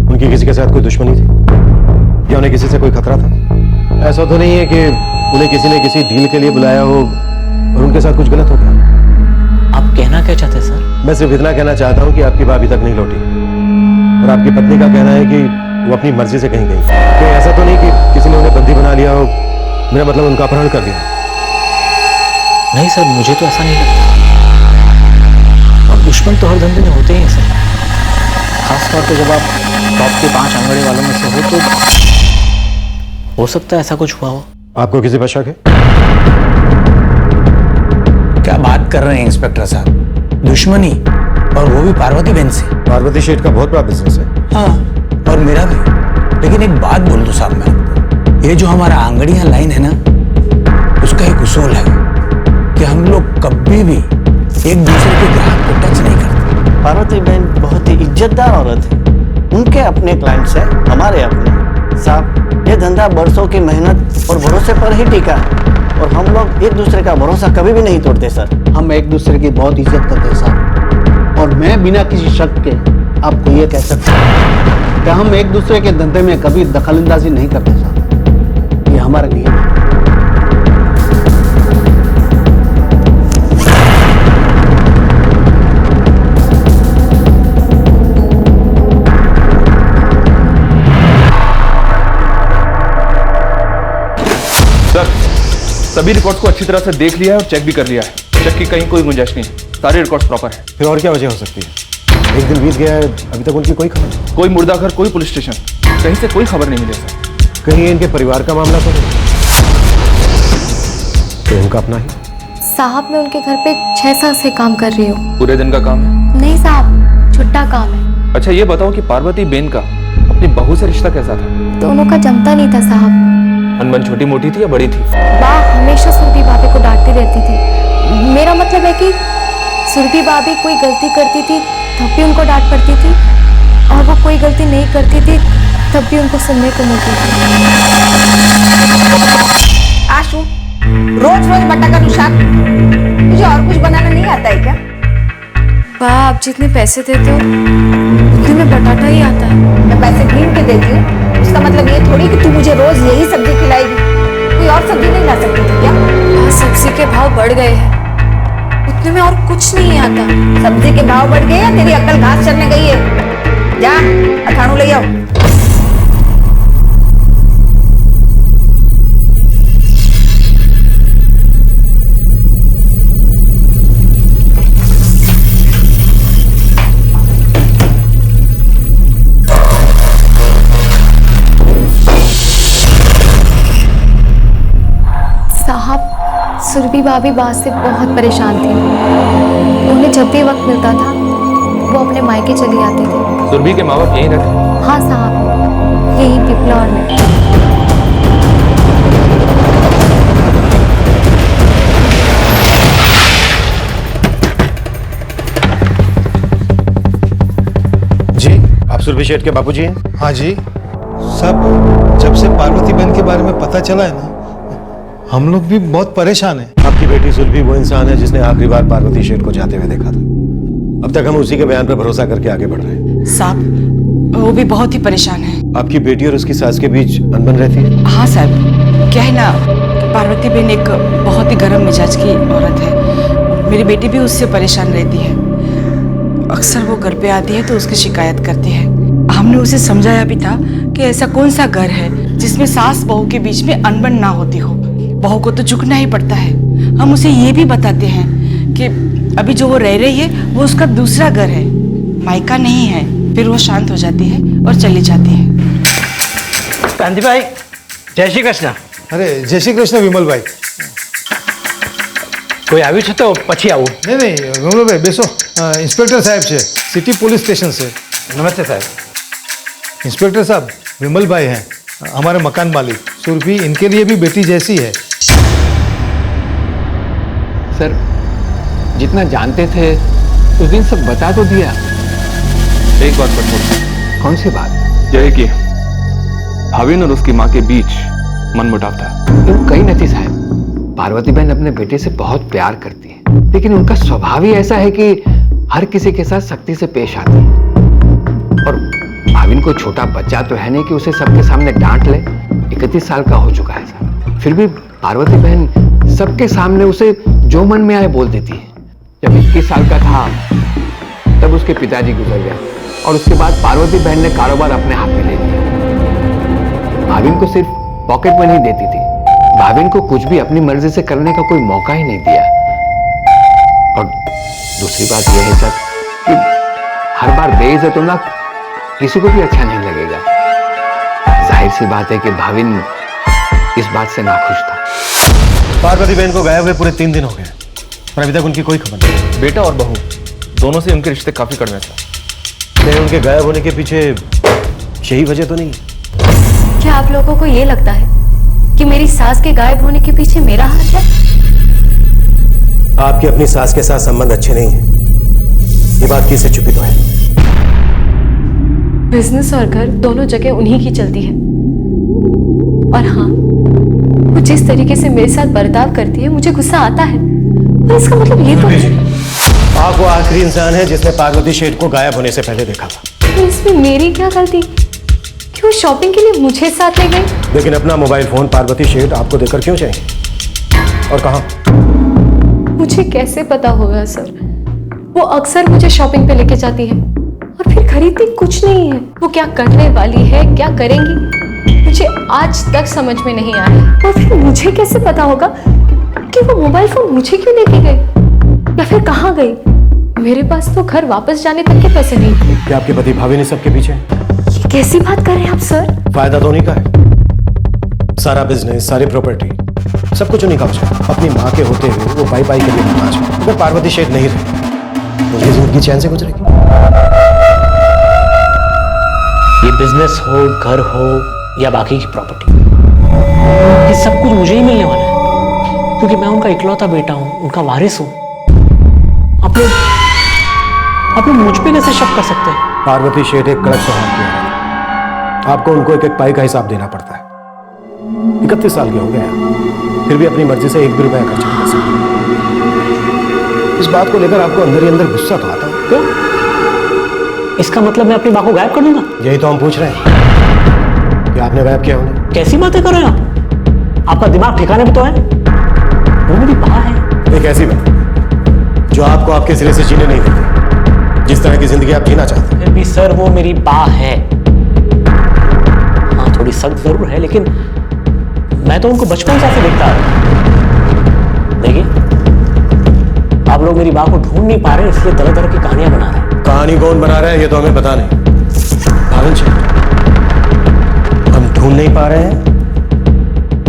उनकी किसी के साथ कोई दुश्मनी थी या उन्हें किसी से कोई खतरा था? ऐसा तो नहीं है कि उन्हें किसी ने किसी डील के लिए बुलाया हो और उनके साथ कुछ गलत हो गया? आप कहना क्या चाहते हैं सर? मैं सिर्फ इतना कहना चाहता हूँ कि आपकी बाप अभी तक नहीं लौटी और आपकी पत्नी का कहना है कि वो अपनी मर्जी से कहीं गई। तो ऐसा तो नहीं कि किसी ने उन्हें बंदी बना लिया हो? मेरा मतलब उनका अपहरण कर दिया? नहीं सर, मुझे तो ऐसा नहीं लगता। और दुश्मन तो हर धंधे में होते ही हैं सर, खासतौर पे जब आप टॉप के 5 आंगड़े वालों में से हो तो हो सकता है ऐसा कुछ हुआ हो। आपको किसी पर शक है? क्या बात कर रहे हैं इंस्पेक्टर साहब? दुश्मनी, और वो भी पार्वती बहन से? पार्वती शेठ का बहुत बड़ा बिजनेस है। हाँ, और मेरा भी। लेकिन एक बात बोल दूं साहब मैं आपको, ये जो हमारा आंगड़ियां लाइन है ना, उसका एक उसूल है कि हम लोग कभी भी एक दूसरे के ग्राहक को टच नहीं करते। पार्वती बहन बहुत ही इज्जतदार औरत है, उनके अपने क्लाइंट्स हैं, हमारे अपने। साहब, ये धंधा बरसों की मेहनत और भरोसे पर ही टिका है और हम लोग एक दूसरे का भरोसा कभी भी नहीं तोड़ते सर। हम एक दूसरे की बहुत इज्जत करते हैं साहब, और मैं बिना किसी शक के आपको ये कह सकता हूँ कि हम एक दूसरे के धंधे में कभी दखलंदाजी नहीं करते साहब, ये हमारा नियम है। सभी रिकॉर्ड्स को अच्छी तरह से देख लिया है और चेक भी कर लिया है। चेक की कहीं कोई गुंजाइश नहीं है, सारे रिकॉर्ड्स प्रॉपर है। फिर और क्या वजह हो सकती है? एक दिन बीत गया है, अभी तक उनकी कोई खबर नहीं। कोई मुर्दा घर, कोई पुलिस स्टेशन, कहीं से कोई खबर नहीं मिली सर। कहीं इनके परिवार का मामला तो नहीं? तो उनका अपना ही? साहब मैं उनके घर पे 6 साल से काम कर रही हूँ। पूरे दिन का काम है? नहीं साहब, छुट्टा काम है। अच्छा ये बताओ कि पार्वती बेन का अपनी बहू से रिश्ता कैसा था? दोनों का जमता नहीं था साहब। अनबन छोटी मोटी थी या बड़ी थी? माँ हमेशा सुरभि भाभी को डांटती रहती थी। मेरा मतलब है कि सुरभि भाभी कोई गलती करती थी तब भी उनको डांट पड़ती थी, और वो कोई गलती नहीं करती थी तब भी उनको सुनने को मिलती थी। आशु, रोज रोज बटाका शाक, तुझे और कुछ बनाना नहीं आता है क्या? आप जितने पैसे देते हो उतने में बटाटा ही आता है। मैं पैसे गिन के देती हूँ, उसका मतलब ये थोड़ी कि तू मुझे रोज यही सब्जी खिलाएगी। कोई और सब्जी नहीं ला सकती थी क्या? सब्जी के भाव बढ़ गए हैं, उतने में और कुछ नहीं आता। सब्जी के भाव बढ़ गए या तेरी अक्ल घास चरने गई है? जा अठाणु ले आओ। सुरभि भाभी बात से बहुत परेशान थी। उन्हें जब भी वक्त मिलता था वो अपने मायके चली आती थी। सुरभि के माँ बाप यहीं रहते? हाँ साहब, यही पिपलौर में। जी, आप सुरभि शेठ के बाबूजी हैं? हाँ जी सब, जब से पार्वती बहन के बारे में पता चला है ना, हम लोग भी बहुत परेशान हैं। आपकी बेटी सुरभि वो इंसान है जिसने आखिरी बार पार्वती शेठ को जाते हुए देखा था। अब तक हम उसी के बयान पर भरोसा करके आगे बढ़ रहे हैं। साहब वो भी बहुत ही परेशान है। आपकी बेटी और उसकी सास के बीच अनबन रहती है? हाँ साहब, क्या है ना, पार्वती बहन एक बहुत ही गर्म मिजाज की औरत है। मेरी बेटी भी उससे परेशान रहती है। अक्सर वो घर पे आती है तो उसकी शिकायत करती है। हमने उसे समझाया भी था कि ऐसा कौन सा घर है जिसमें सास बहू के बीच में अनबन ना होती हो। बहू को तो झुकना ही पड़ता है। हम उसे ये भी बताते हैं कि अभी जो वो रह रही है वो उसका दूसरा घर है, मायका नहीं है। फिर वो शांत हो जाती है और चली जाती है। कांति भाई, जय श्री कृष्ण। अरे जय श्री कृष्ण विमल भाई। कोई આવ્યું છે તો પછી આવું? नहीं विमल भाई बेसो। इंस्पेक्टर साहब से सिटी पुलिस स्टेशन से। नमस्ते साहब। इंस्पेक्टर साहब, विमल भाई हैं हमारे मकान मालिक। सुरभि इनके लिए भी बेटी जैसी है। सर जितना जानते थे उस दिन सब बता तो दिया। एक बात पर छोड़। कौन सी बात? यह कि भाविन और उसकी माँ के बीच मनमुटाव था। क्यों? कहीं नहीं साहब, पार्वती बहन अपने बेटे से बहुत प्यार करती है, लेकिन उनका स्वभाव ही ऐसा है कि हर किसी के साथ सख्ती से पेश आती है। और भाविन को छोटा बच्चा तो है नहीं कि उसे सबके सामने डांट ले। 31 साल का हो चुका है सर, फिर भी पार्वती बहन सबके सामने उसे जो मन में आए बोल देती है। जब 21 साल का था तब उसके पिताजी गुजर गए और उसके बाद पार्वती बहन ने कारोबार अपने हाथ में ले लिया। भाविन को सिर्फ पॉकेट मनी देती थी, भाविन को कुछ भी अपनी मर्जी से करने का कोई मौका ही नहीं दिया। और दूसरी बात यह है सर कि हर बार बेइज्जत होना किसी को भी अच्छा नहीं लगेगा। जाहिर सी बात है कि भाविन इस बात से नाखुश था। पार्वती बहन को गायब हुए पूरे 3 दिन हो गए और अभी तक उनकी कोई खबर नहीं। बेटा और बहू दोनों से उनके रिश्ते काफी कड़वे थे। नहीं, उनके गायब होने के पीछे यही वजह तो नहीं? क्या आप लोगों को ये लगता है कि मेरी सास के गायब होने के पीछे मेरा हाथ है? आपके अपनी सास के साथ संबंध अच्छे नहीं है, ये बात किससे छुपी तो है? बिजनेस और घर दोनों जगह उन्हीं की चलती है। और हाँ, वो जिस तरीके से मेरे साथ बर्ताव करती है मुझे गुस्सा आता है। और इसका मतलब ये तो आप वो आखिरी इंसान है जिसने पार्वती शेठ को गायब होने से पहले देखा था। तो इसमें मेरी क्या गलती? क्यों शॉपिंग के लिए मुझे साथ ले गई? लेकिन अपना मोबाइल फोन पार्वती शेठ आपको देकर क्यों चाहिए और कहां? मुझे कैसे पता होगा सर? वो अक्सर मुझे शॉपिंग पे लेके जाती है और फिर खरीदती कुछ नहीं है। वो क्या करने वाली है, क्या करेंगी, मुझे आज तक समझ में नहीं आया। और फिर मुझे कैसे पता होगा कि वो मोबाइल फोन मुझे क्यों लेके गए या फिर कहाँ गई? मेरे पास तो घर वापस जाने तक के पैसे नहीं थे। क्या आपके पति भाभी ने सबके पीछे? ये कैसी बात कर रहे हैं आप सर? फायदा तो उन्हीं का है, सारा बिजनेस, सारी प्रॉपर्टी, सब कुछ उन्हीं का है। अपनी माँ के होते हुए वो पाई के लिए मुहताज है। अगर पार्वती शेठ नहीं रही उनकी जिंदगी चैन से गुजरेगी। ये बिजनेस हो, घर हो या बाकी की प्रॉपर्टी, ये सब कुछ मुझे ही मिलने वाला है, क्योंकि मैं उनका इकलौता बेटा हूं, उनका वारिस हूं। आप लोग मुझ पे कैसे शक कर सकते हैं? पार्वती शेठ एक कड़क स्वभाव की है, आपको उनको एक एक पाई का हिसाब देना पड़ता है। 31 साल के हो गए हैं, फिर भी अपनी मर्जी से एक भी रुपया खर्च नहीं कर सकते। इस बात को लेकर आपको अंदर ही अंदर गुस्सा तो आता है। क्यों? इसका मतलब मैं अपनी मां को गायब कर दूंगा? यही तो हम पूछ रहे हैं कि आपने गायब किया उन्हें। कैसी बातें कर रहे हैं आप? आपका दिमाग ठिकाने पे तो है? वो मेरी मां है। एक ऐसी बात जो आपको आपके सिरे से जीने नहीं देती, जिस तरह की जिंदगी आप जीना चाहते हैं। फिर भी सर वो मेरी मां है। हाँ थोड़ी सख्त जरूर है, लेकिन मैं तो उनको बचपन से ऐसे देखता आ रहा। देखिए आप लोग मेरी मां को ढूंढ नहीं पा रहे, इसलिए तरह तरह की कहानियां बना रहे हैं। कहानी कौन बना रहा है ये तो हमें पता नहीं। भावन शेठ, हम ढूंढ नहीं पा रहे हैं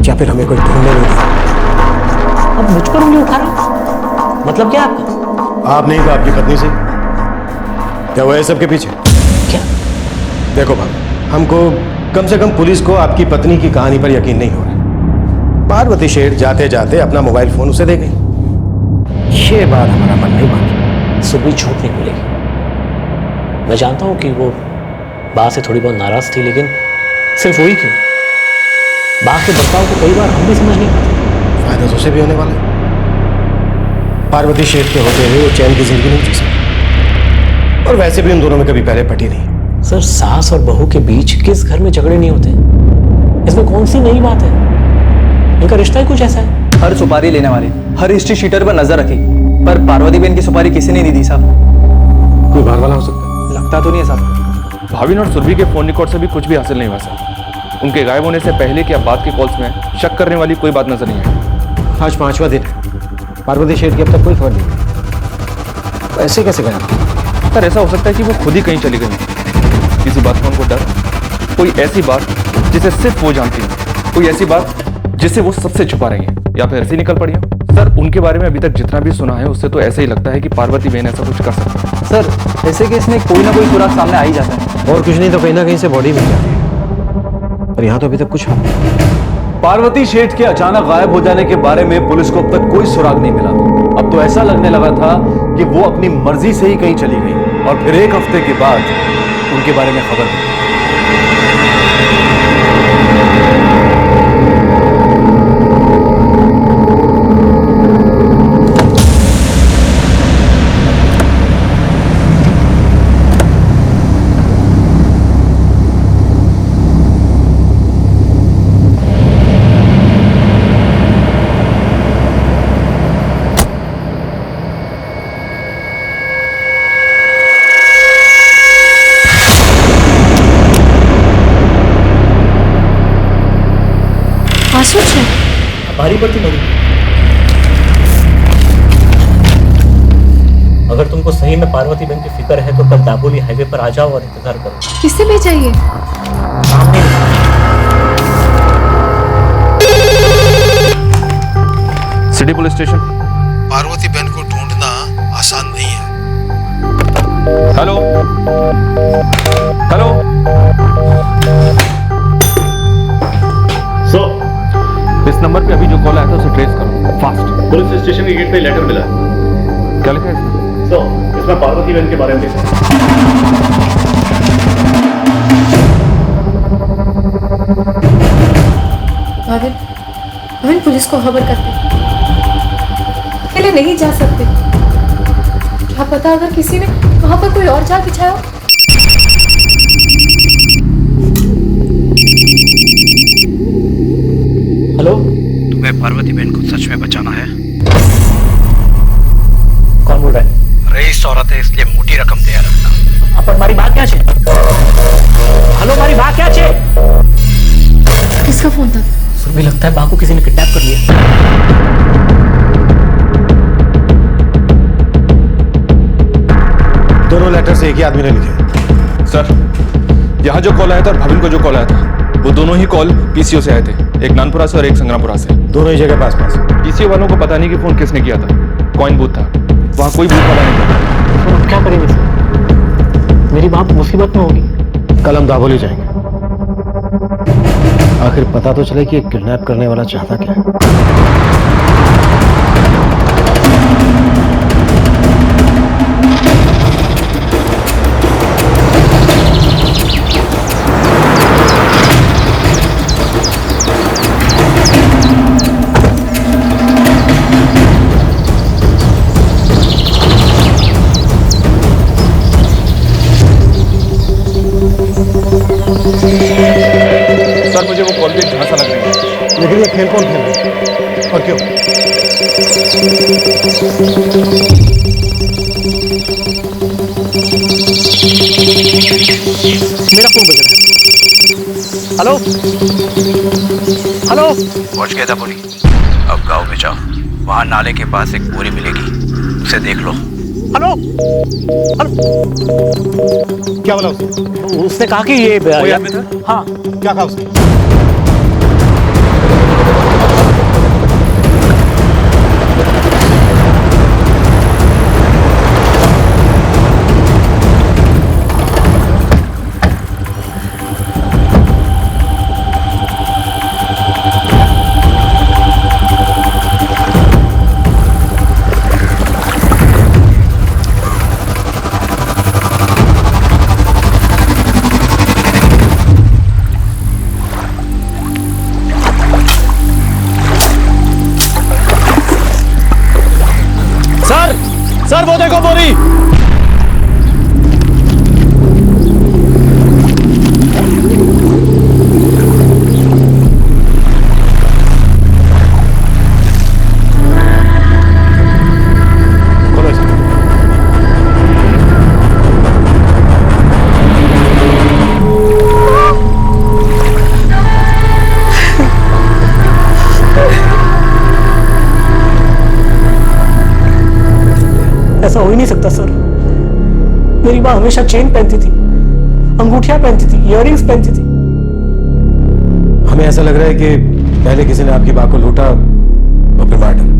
या फिर हमें कोई ढूंढने नहीं दे। अब मुझ पर उंगली उठा रहे, मतलब क्या आपका? आप नहीं तो आपकी पत्नी से। क्या वो है सबके पीछे? क्या? देखो भाभी, हमको कम से कम पुलिस को आपकी पत्नी की कहानी पर यकीन नहीं हो रहा। पार्वती शेठ जाते जाते अपना मोबाइल फोन उसे दे गई। ये बात हमारा मन नहीं मान। सुबह झूठ नहीं मिलेगी। मैं जानता हूं कि वो बा से थोड़ी बहुत नाराज थी, लेकिन सिर्फ वही क्यों? बा के बर्ताव को कई बार हम भी समझ नहीं पाते। फायदा तो उसे भी होने वाला है। पार्वती शेठ के होते हुए वो चैन की जिंदगी नहीं जी सकती, और वैसे भी उन दोनों में कभी पहले पटी नहीं। सर सास और बहू के बीच किस घर में झगड़े नहीं होते? इसमें कौन सी नई बात है? इनका रिश्ता ही कुछ ऐसा है। हर सुपारी लेने वाले, हर हिस्ट्री शीटर पर नजर रखी, पर पार्वती बहन की सुपारी किसी ने नहीं दी साहब। कोई बाहर वाला हो सकता है? लगता तो नहीं है साहब। भाविन और सुरभि के फोन रिकॉर्ड से भी कुछ भी हासिल नहीं हुआ सर। उनके गायब होने से पहले की बाद के कॉल्स में शक करने वाली कोई बात नजर नहीं आई। आज 5वां दिन है, पार्वती शेठ की अब तक कोई खबर नहीं। ऐसे कैसे गया? सर ऐसा हो सकता है कि वो खुद ही कहीं चली गई, किसी बात का उनको डर, कोई ऐसी बात जिसे सिर्फ वो जानती है, कोई ऐसी बात जिसे वो सबसे छुपा रही है, या फिर ऐसे निकल पड़ी है। सर उनके बारे में अभी तक जितना भी सुना है उससे तो ऐसे ही लगता है कि पार्वती बहन ऐसा कुछ कर सकती है। सर ऐसे केस में कोई ना कोई सुराग सामने आ ही जाता है, और कुछ नहीं तो कहीं ना कहीं से बॉडी मिल जाती है, पर यहाँ तो अभी तक कुछ नहीं। पार्वती शेठ के अचानक गायब हो जाने के बारे में पुलिस को अब तक कोई सुराग नहीं मिला था। अब तो ऐसा लगने लगा था कि वो अपनी मर्जी से ही कहीं चली गई, और फिर एक हफ्ते के बाद उनके बारे में खबर मिली। भारी पड़ती नहीं। अगर तुमको सही में पार्वती बहन की फिक्र है तो कल दाबोली हाईवे पर आ जाओ और इंतजार करो। किससे भेजा ये? City police station. पार्वती बहन को ढूंढना आसान नहीं है। Hello hello. इस नंबर पे अभी जो कॉल आया था उसे ट्रेस करो फास्ट। पुलिस स्टेशन के गेट पे लेटर मिला है। क्या लिखा है इसमें? इसमें पार्वती बहन के बारे में लिखा है। भाविन पुलिस को खबर करते, अकेले नहीं जा सकते। क्या पता अगर किसी ने वहां पर कोई और जाल बिछाया हो। हेलो, तुम्हें पार्वती बहन को सच में बचाना है? कौन बोल रहा है? रईस औरत है इसलिए मोटी रकम दे रखना। अपन मारी बात क्या छे? हेलो मारी बात क्या छे? किसका फोन था? सुरभि लगता है बा को किसी ने किडनैप कर लिया। दोनों लेटर्स एक ही आदमी ने लिखे। सर, यहाँ जो कॉल आया था और भाविन को जो कॉल आया था, वो दोनों ही कॉल पीसीओ से आए थे। एक नानपुरा से और एक संग्रामपुरा से। दोनों ही जगह पास पास। पीसीओ वालों को पता नहीं कि फोन किसने किया था। कॉइन बूथ था, वहाँ कोई बूथ वाला नहीं था। तो क्या करेंगे सर? मेरी बात मुसीबत में होगी। कल हम दाभोली जाएंगे, आखिर पता तो चले कि किडनैप करने वाला चाहता क्या है। सर, मुझे वो कॉल भी झांसा लग रही है। लेकिन ये खेल कौन खेल रहा है और क्यों? मेरा फोन बज रहा है। Hello hello. पहुंच गया था बोली। अब गांव में जाओ, वहां नाले के पास एक बोरी मिलेगी, उसे देख लो। Hello hello. क्या बोला उसने? उसने कहा कि ये कोई आदमी था? हाँ। क्या कहा उसने? सर, वो देखो बोरी। ऐसा हो ही नहीं सकता सर। मेरी माँ हमेशा चेन पहनती थी, अंगूठियां पहनती थी, इयररिंग्स पहनती थी। हमें ऐसा लग रहा है कि पहले किसी ने आपकी माँ को लूटा और फिर मार डाला।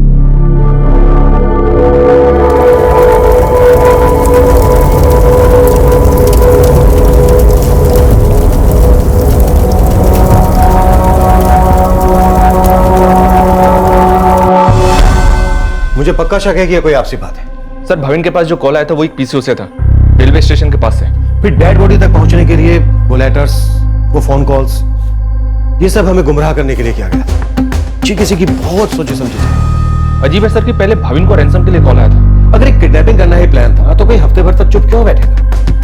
मुझे पक्का शक है कि यह कोई आपसी बात है। सर, भाविन के पास जो कॉल आया था वो एक पीसीओ से था, रेलवे स्टेशन के पास से। फिर डेड बॉडी तक पहुंचने के लिए वो लेटर्स, वो फोन कॉल्स, ये सब हमें गुमराह करने के लिए किया गया था। जी किसी की बहुत सोची समझी थी। अजीब है सर कि पहले भाविन को रैंसम के लिए कॉल आया था। अगर एक किडनैपिंग करना ही प्लान था तो कोई हफ्ते भर तक चुप क्यों बैठेगा?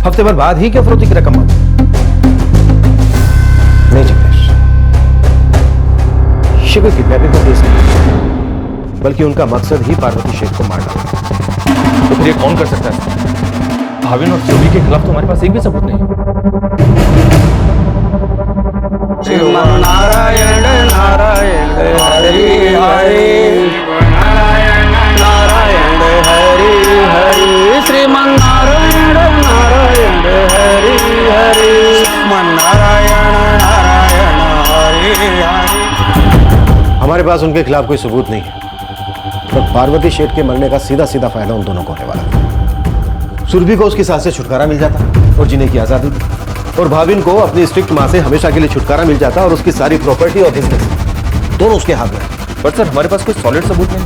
हफ्ते भर बाद ही क्यों फरोती की रकम मांगी? नहीं जिग्नेश, ये कोई किडनैपिंग का केस नहीं, बल्कि उनका मकसद ही पार्वती शेख को मार डालना। तो फिर ये कौन कर सकता है? भाविन और सुरभि के खिलाफ तो हमारे पास एक भी सबूत नहीं है। नारायण नारायण हरि हरि, नारायण हरि हरि, श्रीमन नारायण नारायण हरि हरि, नारायण नारायण हरि हरि। हमारे पास उनके खिलाफ कोई सबूत नहीं है, पर पार्वती शेठ के मरने का सीधा सीधा फायदा उन दोनों को होने वाला था। सुरभि को उसकी सास से छुटकारा मिल जाता और जीने की आजादी थी, और भाविन को अपनी स्ट्रिक्ट मां से हमेशा के लिए छुटकारा मिल जाता और उसकी सारी प्रॉपर्टी और बिजनेस दोनों उसके हाथ में। पर सर, हमारे पास कोई सॉलिड सबूत नहीं।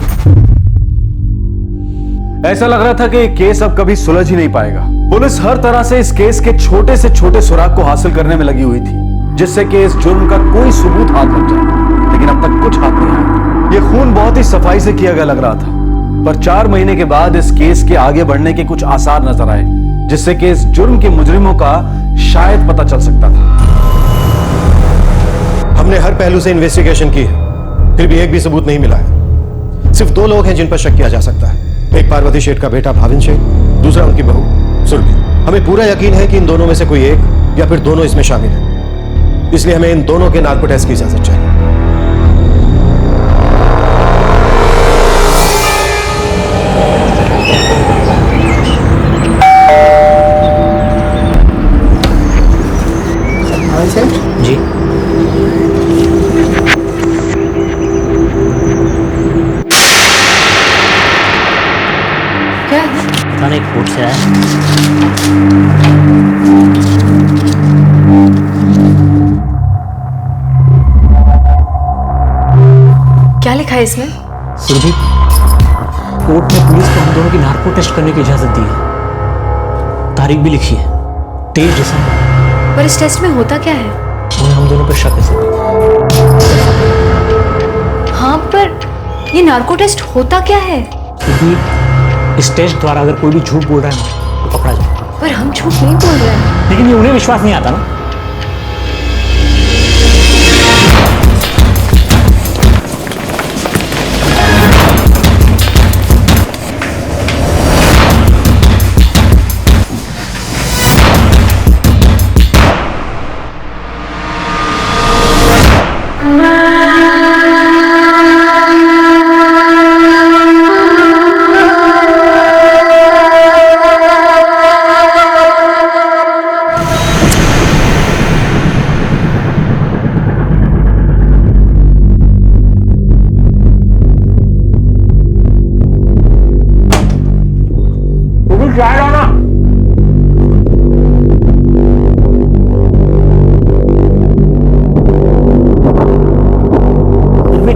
ऐसा लग रहा था कि केस अब कभी सुलझ ही नहीं पाएगा। पुलिस हर तरह से इस केस के छोटे से छोटे सुराग को हासिल करने में लगी हुई थी, जिससे कि इस जुर्म का कोई सबूत हाथ लग जाए, लेकिन अब तक कुछ हाथ नहीं आया। यह खून बहुत ही सफाई से किया गया लग रहा था, पर 4 महीने के बाद इस केस के आगे बढ़ने के कुछ आसार नजर आए, जिससे कि इस जुर्म के मुजरिमों का शायद पता चल सकता था। हमने हर पहलू से इन्वेस्टिगेशन की है, फिर भी एक भी सबूत नहीं मिला है। सिर्फ 2 लोग हैं जिन पर शक किया जा सकता है, एक पार्वती शेठ का बेटा भाविन शेठ, दूसरा उनकी बहू सुरभि। हमें पूरा यकीन है कि इन दोनों में से कोई एक या फिर दोनों इसमें शामिल है, इसलिए हमें इन दोनों के नार्को टेस्ट की इजाजत चाहिए। पता नहीं कोर्ट से आया। क्या लिखा है इसमें? सुरभि, कोर्ट ने पुलिस को हम दोनों की नार्को टेस्ट करने की इजाजत दी है। तारीख भी लिखी है 23 दिसंबर। पर इस टेस्ट में होता क्या है? उन्हें हम दोनों पर शक है। हाँ, पर ये नार्को टेस्ट होता क्या है? क्योंकि इस टेस्ट द्वारा अगर कोई भी झूठ बोल रहा है ना तो पकड़ा जाए। पर हम झूठ नहीं बोल रहे हैं। लेकिन ये उन्हें विश्वास नहीं आता ना।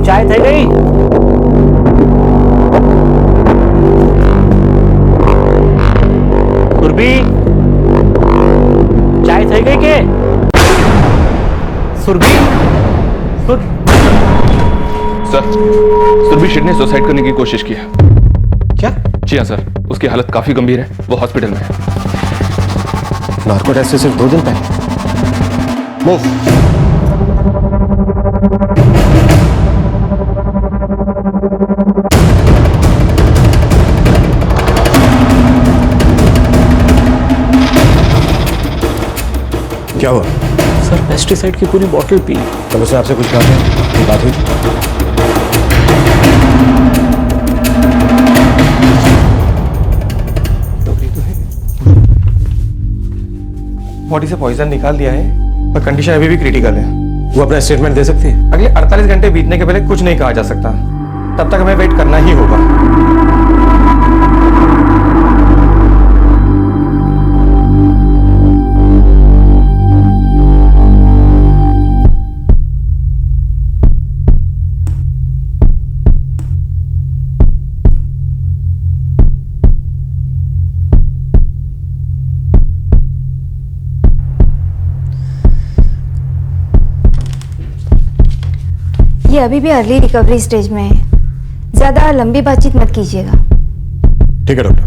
चाय થઈ ગઈ? सुरभि, चाय થઈ ગઈ કે? सुरभि, सर, सुरभि शेठ ने सुसाइड करने की कोशिश की है। क्या? जी हाँ सर, उसकी हालत काफी गंभीर है, वो हॉस्पिटल में है। नार्को टेस्ट से सिर्फ 2 दिन पहले। मूव। क्या हुआ? सर, पेस्टिसाइड की पूरी बोतल पी। तब उसने आपसे कुछ कहा था? कोई बात हुई? बॉडी से पॉइजन निकाल दिया है पर कंडीशन अभी भी क्रिटिकल है। वो अपना स्टेटमेंट दे सकती है? अगले 48 घंटे बीतने के पहले कुछ नहीं कहा जा सकता, तब तक हमें वेट करना ही होगा। ये अभी भी अर्ली रिकवरी स्टेज में है, ज्यादा लंबी बातचीत मत कीजिएगा। ठीक है डॉक्टर।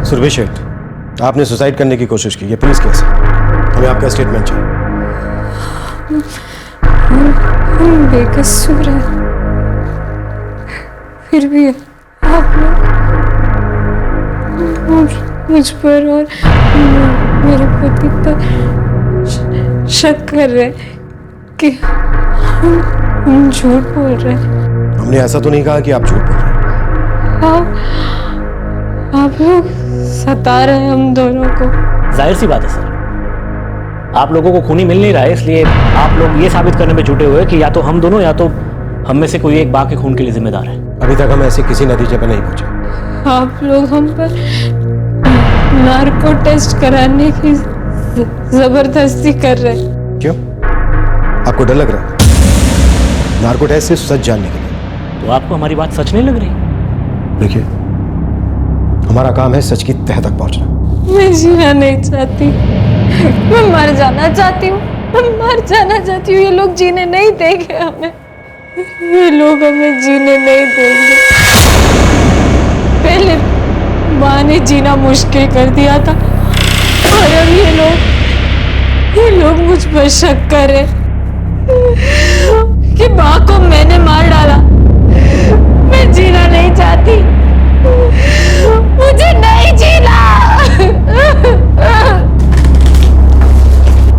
सुरभि शेठ, आपने सुसाइड करने की कोशिश की, ये पुलिस केस है, हमें आपका स्टेटमेंट चाहिए। हम बेकसूर हैं, फिर भी आप लोग मुझ पर और मेरे पति पर शक कर रहे कि हम झूठ बोल रहे हैं। हमने ऐसा तो नहीं कहा कि आप झूठ बोल रहे हैं। आप लोग सता रहे हैं हम दोनों को। जाहिर सी बात है सर, आप लोगों को खूनी मिल नहीं रहा है, इसलिए आप लोग ये साबित करने में जुटे हुए कि या तो हम दोनों या तो हम में से कोई एक बा के खून के लिए जिम्मेदार है। अभी तक हम ऐसे किसी नतीजे पर नहीं पहुंचे। आप लोग हम पर नार्को टेस्ट कराने की जबरदस्ती कर रहे हैं। क्यों? आपको डर लग रहा है? नार्को टेस्ट सिर्फ सच जानने के लिए। तो आपको हमारी बात सच नहीं लग रही? देखिए, हमारा काम है सच की तह तक पहुंचना। मैं जीना नहीं चाहती, मैं मर जाना चाहती हूँ, मैं मर जाना चाहती हूँ। ये लोग जीने नहीं देंगे हमें, ये लोग हमें जीने नहीं देंगे। पहले माँ ने जीना मुश्किल कर दिया था और अब ये लोग मुझ पर शक कर रहे कि माँ को मैंने मार डाला। मैं जीना नहीं चाहती, मुझे नहीं जीना।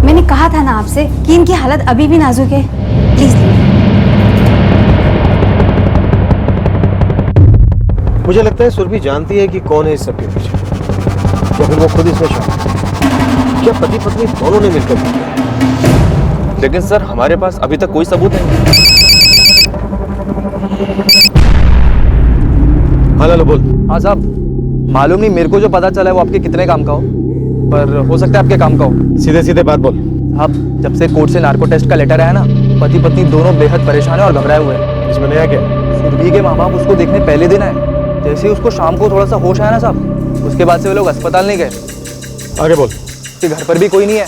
मैंने कहा था ना आपसे कि इनकी हालत अभी भी नाजुक है, प्लीज। मुझे लगता है सुरभि जानती है कि कौन है इस सब के पीछे, या फिर वो खुद इसमें शामिल है। क्या पति पत्नी दोनों ने मिलकर किया? लेकिन सर, हमारे पास अभी तक कोई सबूत नहीं। चलो बोल। हाँ साहब, मालूम नहीं मेरे को जो पता चला है वो आपके कितने काम का हो, पर हो सकता है आपके काम का हो। सीधे सीधे बात बोल। साहब, जब से कोर्ट से नार्को टेस्ट का लेटर आया ना, पति पत्नी दोनों बेहद परेशान है और घबराए हुए हैं। इसमें नया क्या? सुरभि के माँ बाप उसको देखने पहले दिन आए। जैसे ही उसको शाम को थोड़ा सा होश आया ना साहब, उसके बाद से वो लोग अस्पताल नहीं गए। आगे बोल। उसके घर पर भी कोई नहीं है,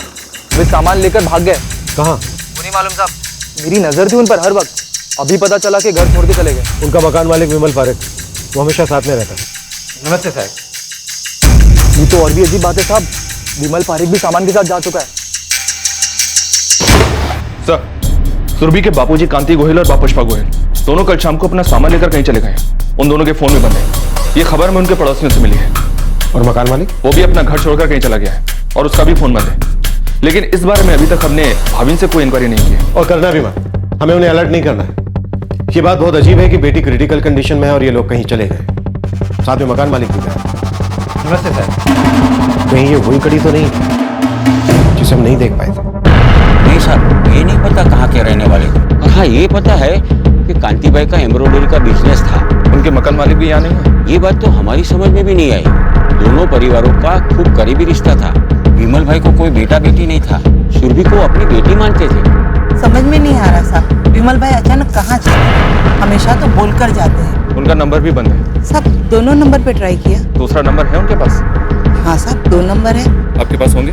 वे सामान लेकर भाग गए। कहाँ? वो नहीं मालूम साहब, मेरी नजर थी उन पर हर वक्त। अभी पता चला कि घर छोड़ के चले गए। उनका मकान मालिक विमल पारेख, वो हमेशा साथ में रहता है। नमस्ते साहब। ये तो और भी अजीब बात है साहब, विमल पारेख भी सामान के साथ जा चुका है। सर, सुरभि के बापूजी कांति गोहिल और बाप पुष्पा गोहिल दोनों कल शाम को अपना सामान लेकर कहीं चले गए। उन दोनों के फोन भी बंद है। ये खबर में उनके पड़ोसियों से मिली है। और मकान मालिक? वो भी अपना घर छोड़कर कहीं चला गया है और उसका भी फोन बंद है। लेकिन इस बारे में अभी तक हमने भाविन से कोई इंक्वायरी नहीं की है। और करना भी मत, हमें उन्हें अलर्ट नहीं करना है। ये बात बहुत अजीब है कि बेटी क्रिटिकल कंडीशन में है और ये लोग कहीं चले गए, साथ में मकान मालिक भी गए। नमस्ते सर। कहीं ये वही कड़ी तो नहीं जिसे हम नहीं देख पाए थे? नहीं सर, ये नहीं पता कहाँ के रहने वाले। और हाँ, ये पता है कि कांतिबाई का एम्ब्रॉयडरी का बिजनेस था। उनके मकान मालिक भी यहाँ नहीं है। ये बात तो हमारी समझ में भी नहीं आई। दोनों परिवारों का खूब करीबी रिश्ता था। विमल भाई को कोई बेटा बेटी नहीं था, सुरभि को अपनी बेटी मानते थे। समझ में नहीं आ रहा साहब, विमल भाई अचानक कहाँ चले? हमेशा तो बोलकर जाते हैं। उनका नंबर भी बंद है। साहब, दोनों नंबर पे ट्राई किया। दूसरा नंबर है उनके पास? हाँ साहब, 2 नंबर है। आपके पास होंगे?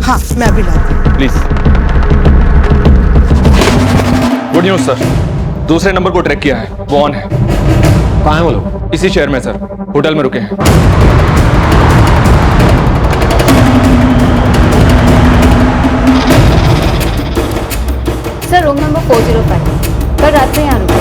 हाँ, मैं अभी लाती हूँ। प्लीज। गुड न्यूज सर, दूसरे नंबर को ट्रैक किया है, वो ऑन है। कहाँ है वो लोग? इसी शहर में सर, होटल में रुके हैं। Sir, room number 405। कल रात में यहाँ रुके।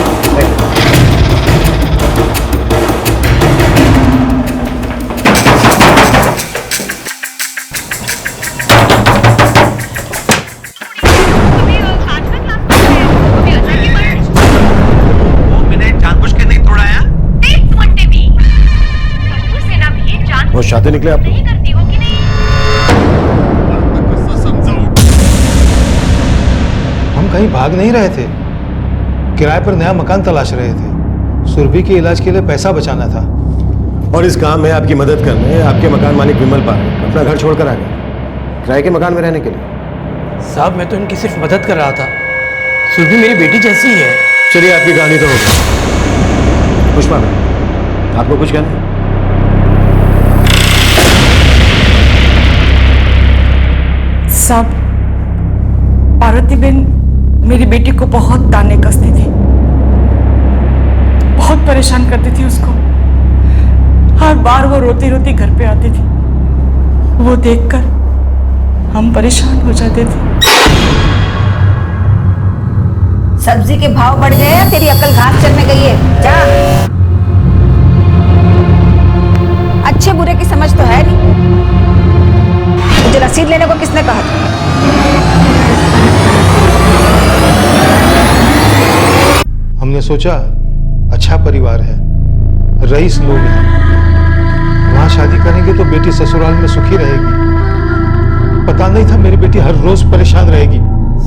वो शादी निकले आप? हम कहीं भाग नहीं रहे थे, किराए पर नया मकान तलाश रहे थे। सुरभि के इलाज के लिए पैसा बचाना था। और इस काम में आपकी मदद करने आपके मकान मालिक विमल पारेख अपना घर छोड़कर आ गए किराए के मकान में रहने के लिए। साहब, मैं तो इनकी सिर्फ मदद कर रहा था। सुरभि मेरी बेटी जैसी ही है। चलिए, आपकी कहानी तो हो गई। पुष्पा, आपको कुछ कहना? साहब, पार्वती बहन मेरी बेटी को बहुत ताने कसती थी, बहुत परेशान करती थी उसको। हर बार वो रोती रोती घर पे आती थी। वो देखकर हम परेशान हो जाते थे। सब्जी के भाव बढ़ गए हैं, तेरी अकल घास चरने गई है। जा। अच्छे बुरे की समझ तो है नहीं। मुझे रसीद लेने को किसने कहा था? हमने सोचा अच्छा परिवार है, रईस लोग हैं, वहां शादी करेंगे तो बेटी ससुराल में सुखी रहेगी। पता नहीं था मेरी बेटी हर रोज परेशान रहेगी।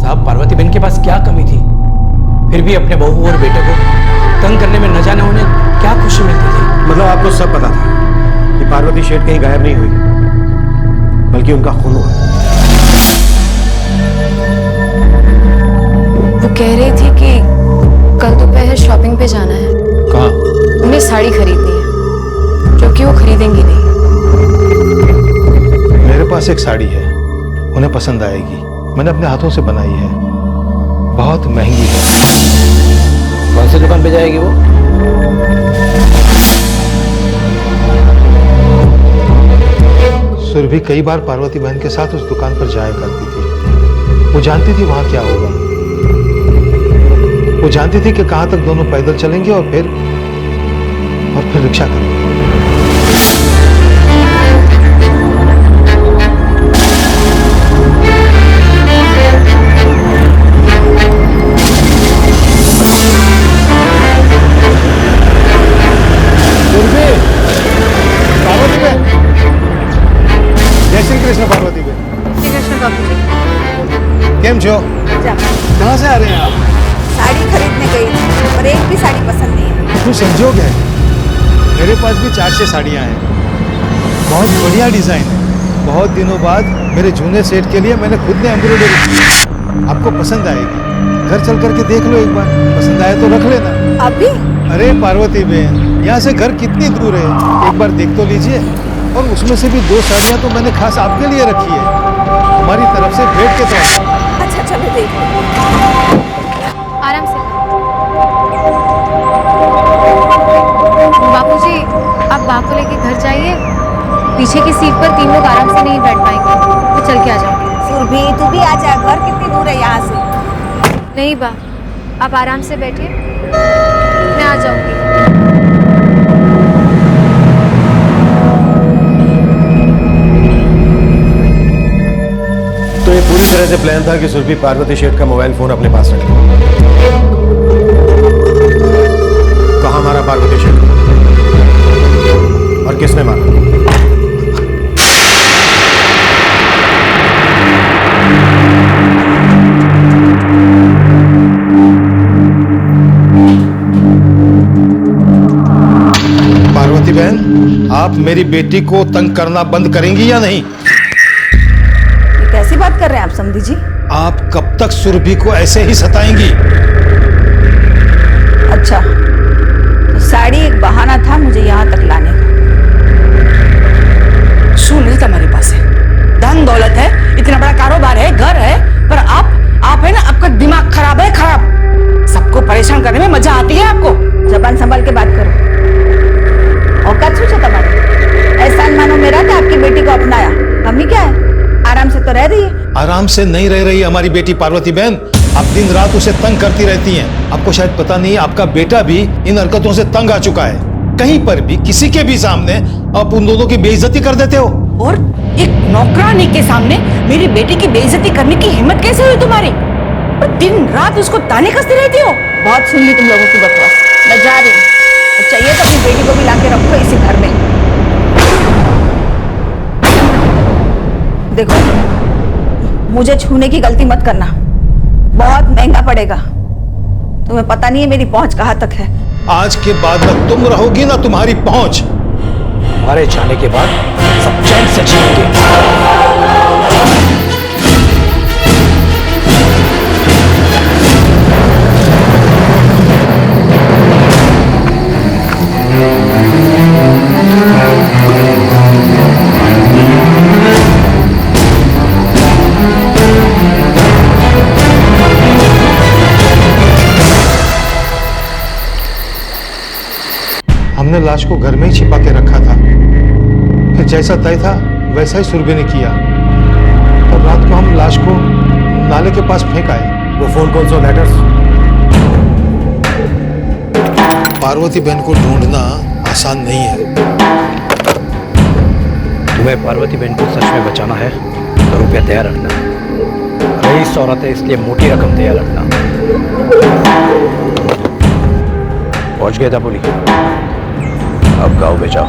साहब, पार्वती बहन के पास क्या कमी थी? फिर भी अपने बहू और बेटे को तंग करने में न जाने उन्हें क्या खुशी मिलती थी। मतलब आपको सब पता था कि पार्वती शेठ कहीं गायब नहीं हुई, बल्कि उनका खून हुआ। वो कह रही थी कि कल दोपहर शॉपिंग पे जाना है। कहाँ? उन्हें साड़ी खरीदनी है, जो कि वो खरीदेंगी नहीं। मेरे पास एक साड़ी है, उन्हें पसंद आएगी। मैंने अपने हाथों से बनाई है, बहुत महंगी है। कौन सी दुकान पे जाएगी वो? सुरभि कई बार पार्वती बहन के साथ उस दुकान पर जाया करती थी। वो जानती थी वहां क्या होगा। वो जानती थी कि कहां तक दोनों पैदल चलेंगे और फिर रिक्शा करेंगे। पार्वती बहन, जय श्री कृष्ण। पार्वती बहन, श्री कृष्ण बाबूजी। केम छो? कहाँ से आ रहे हैं आप? साड़ी खरीदने गई थी, पर एक भी साड़ी पसंद नहीं है। तू समझोगे, मेरे पास भी 4-6 साड़ियाँ हैं, बहुत बढ़िया डिजाइन है। बहुत दिनों बाद मेरे जूनियर सेट के लिए मैंने खुद ने एम्ब्रॉयडरी की। आपको पसंद आएगी, घर चल करके देख लो एक बार, पसंद आए तो रख लेना। अभी? अरे पार्वती बहन, यहाँ से घर कितनी दूर है, एक बार देख तो लीजिए। और उसमें से भी 2 साड़ियाँ तो मैंने खास आपके लिए रखी है, हमारी तरफ से भेंट के तौर पर। अच्छा चलो देख लो। आराम से। बापूजी, आप बा को लेके घर जाइए। पीछे की सीट पर 3 लोग आराम से नहीं बैठ पाएंगे, तो चल के आ जाओगे। सुरभि तू भी आ जा, घर कितनी दूर है यहाँ से? नहीं बा, आप आराम से बैठिए, मैं आ जाऊंगी। तो ये पूरी तरह से प्लान था कि सुरभि पार्वती शेठ का मोबाइल फोन अपने पास रखे। कहाँ मारा पार्वती शेठ और किसने मारा? पार्वती बहन, आप मेरी बेटी को तंग करना बंद करेंगी या नहीं? कैसी बात कर रहे हैं आप समधी जी? आप कब तक सुरभि को ऐसे ही सताएंगी? अच्छा, तो साड़ी एक बहाना था मुझे यहाँ तक लाने का। शू नहीं तुम्हारे पास है, धन दौलत है, इतना बड़ा कारोबार है, घर है, पर आप है ना, आपका दिमाग खराब है, खराब। सबको परेशान करने में मजा आती है आपको। जबान संभाल के बात करो। औकात सोचा तुम्हारी? एहसान मानो मेरा कि आपकी बेटी को अपनाया, कमी क्या है? आराम से तो रह रही है। आराम से नहीं रह रही हमारी बेटी पार्वती बहन, आप दिन रात उसे तंग करती रहती हैं। आपको शायद पता नहीं, आपका बेटा भी इन हरकतों से तंग आ चुका है। कहीं पर भी किसी के भी सामने आप उन दोनों की बेइज्जती कर देते हो। और एक नौकरानी के सामने मेरी बेटी की बेइज्जती करने की हिम्मत कैसे हुई तुम्हारी? और दिन रात उसको ताने कसती रहती हो। बहुत सुन ली तुम लोगों की बकवास, मैं जा रही हूँ। चाहिए तो अपनी बेटी को भी लाके रखो इसी घर में। देखो, मुझे छूने की गलती मत करना, बहुत महंगा पड़ेगा। तुम्हें पता नहीं है मेरी पहुंच कहाँ तक है। आज के बाद न तुम रहोगी ना तुम्हारी पहुंच। हमारे जाने के बाद सब चैन से जिएंगे। हमने लाश को घर में ही छिपा के रखा था, फिर जैसा तय था वैसा ही सुरभि ने किया। और रात को हम लाश को नाले के पास फेंक आए। वो फोन कॉल्स और लेटर्स? पार्वती बहन को ढूंढना आसान नहीं है। तुम्हें पार्वती बहन को सच में बचाना है तो रुपया तैयार रखना। रईस औरत है, इसलिए मोटी रकम तैयार रखना। पहुंच गया था बोली। अब गांव में जाओ,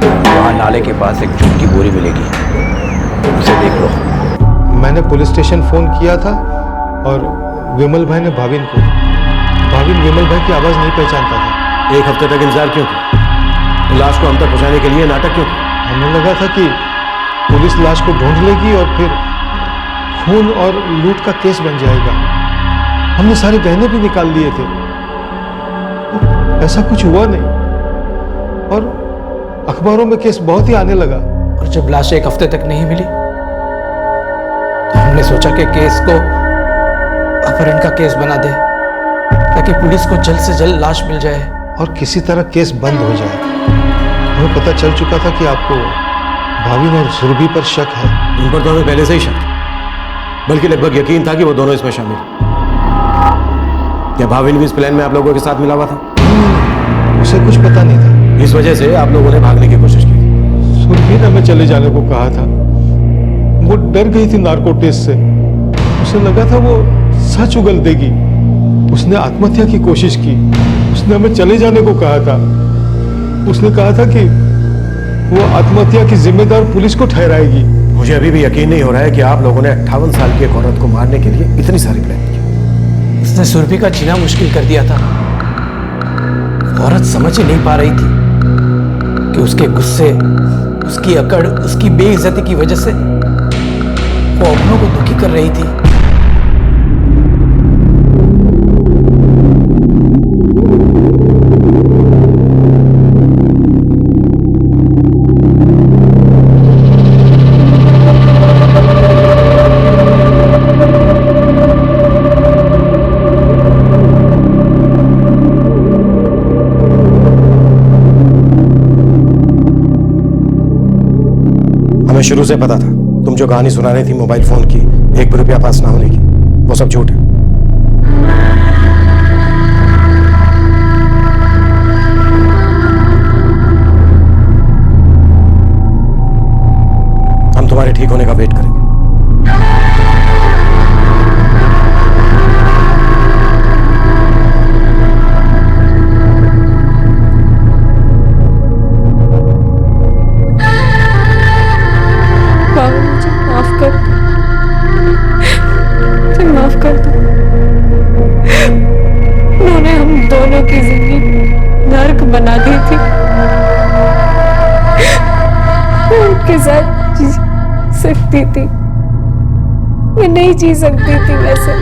वहां नाले के पास एक झूठ की बोरी मिलेगी, उसे देख लो। मैंने पुलिस स्टेशन फोन किया था और विमल भाई ने भाविन को। भाविन विमल भाई की आवाज नहीं पहचानता था। 1 हफ्ते तक इंतजार क्यों किया? लाश को हम तक पहुंचाने के लिए नाटक क्यों किया? हमें लगा था कि पुलिस लाश को ढूंढ लेगी और फिर खून और लूट का केस बन जाएगा। हमने सारे गहने भी निकाल लिए थे। ऐसा कुछ हुआ नहीं और अखबारों में केस बहुत ही आने लगा। और जब लाश 1 हफ्ते तक नहीं मिली तो हमने सोचा कि केस को अपहरण का केस बना दे, ताकि पुलिस को जल्द से जल्द लाश मिल जाए और किसी तरह केस बंद हो जाए। हमें पता चल चुका था कि आपको भाविन और सुरभि पर शक है। उन पर तो हमें पहले से ही शक था, बल्कि लगभग यकीन था कि वो दोनों इसमें शामिल। क्या भाविन भी इस प्लान में आप लोगों के साथ मिला हुआ था? उसे कुछ पता नहीं था। इस वजह से आप लोगों ने भागने की कोशिश की थी। सुरभि ने हमें चले जाने को कहा था। वो डर गई थी नार्को टेस्ट से। उसे लगा था वो सच उगल देगी। उसने आत्महत्या की कोशिश की। उसने हमें चले जाने को कहा था। उसने कहा था कि वो आत्महत्या की जिम्मेदार पुलिस को ठहराएगी। मुझे अभी भी यकीन नहीं हो रहा है कि आप लोगों ने 58 साल की एक औरत को मारने के लिए इतनी सारी प्लान की। उसने सुरभि का जीना मुश्किल कर दिया था। औरत समझ ही नहीं पा रही थी कि उसके गुस्से, उसकी अकड़, उसकी बेइज्जती की वजह से वो अपनों को दुखी कर रही थी। हमें शुरू से पता था तुम जो कहानी सुना रही थी मोबाइल फोन की, 1 भी रुपया पास ना होने की, वो सब झूठ है। हम तुम्हारे ठीक होने का वेट करेंगे। उन्होंने हम दोनों की जिंदगी नर्क बना दी थी। मैं उनके साथ जी सकती थी, मैं नहीं जी सकती थी वैसे।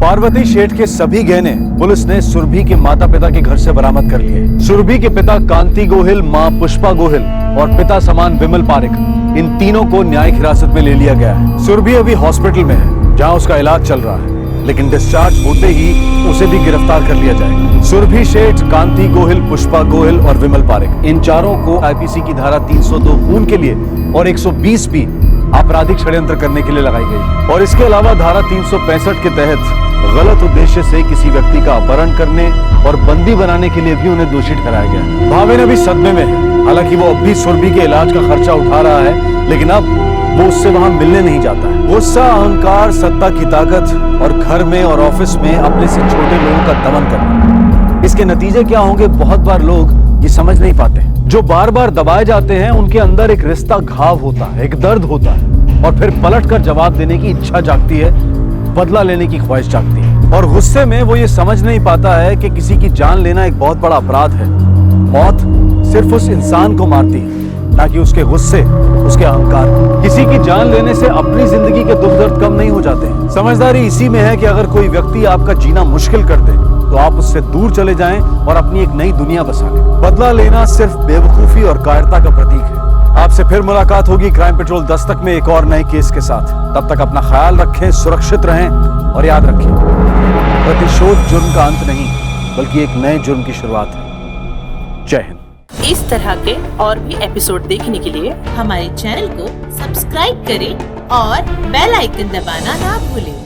पार्वती शेठ के सभी गहने पुलिस ने सुरभि के माता पिता के घर से बरामद कर लिए। सुरभि के पिता कांति गोहिल, मां पुष्पा गोहिल और पिता समान विमल पारेख, इन तीनों को न्यायिक हिरासत में ले लिया गया है। सुरभि अभी हॉस्पिटल में है जहां उसका इलाज चल रहा है, लेकिन डिस्चार्ज होते ही उसे भी गिरफ्तार कर लिया जाएगा। सुरभि शेठ, कांति गोहिल, पुष्पा गोहिल और विमल पारेख, इन चारों को आईपीसी की धारा 302 खून के लिए और 120 भी आपराधिक षड्यंत्र करने के लिए लगाई गई और इसके अलावा धारा 365 के तहत गलत उद्देश्य से किसी व्यक्ति का अपहरण करने और बंदी बनाने के लिए भी उन्हें दोषी ठहराया गया। भावेन अभी सदमे में है, हालांकि वो अब भी सुरभि के इलाज का खर्चा उठा रहा है, लेकिन अब वो उससे वहां मिलने नहीं जाता है। गुस्सा, अहंकार, सत्ता की ताकत और घर में और ऑफिस में अपने से छोटे लोगों का दमन करना, इसके नतीजे क्या होंगे बहुत बार लोग ये समझ नहीं पाते। जो बार बार दबाए जाते हैं उनके अंदर एक रिश्ता घाव होता है, एक दर्द होता है और फिर पलट कर जवाब देने की इच्छा जागती है, बदला लेने की ख्वाहिश जागती है और गुस्से में वो ये समझ नहीं पाता है कि किसी की जान लेना एक बहुत बड़ा अपराध है। मौत सिर्फ उस इंसान को मारती है, ना कि उसके गुस्से, उसके अहंकार। किसी की जान लेने से अपनी जिंदगी के दुख दर्द कम नहीं हो जाते। समझदारी इसी में है कि अगर कोई व्यक्ति आपका जीना मुश्किल कर दे तो आप उससे दूर चले जाएं और अपनी एक नई दुनिया बसा लें। बदला लेना सिर्फ बेवकूफी और कायरता का प्रतीक है। आपसे फिर मुलाकात होगी क्राइम पेट्रोल दस्तक में एक और नए केस के साथ। तब तक अपना ख्याल रखें, सुरक्षित रहें और याद रखें, प्रतिशोध जुर्म का अंत नहीं बल्कि एक नए जुर्म की शुरुआत है। जय हिंद। इस तरह के और भी एपिसोड देखने के लिए हमारे चैनल को सब्सक्राइब करें और बेल आइकन दबाना ना भूलें।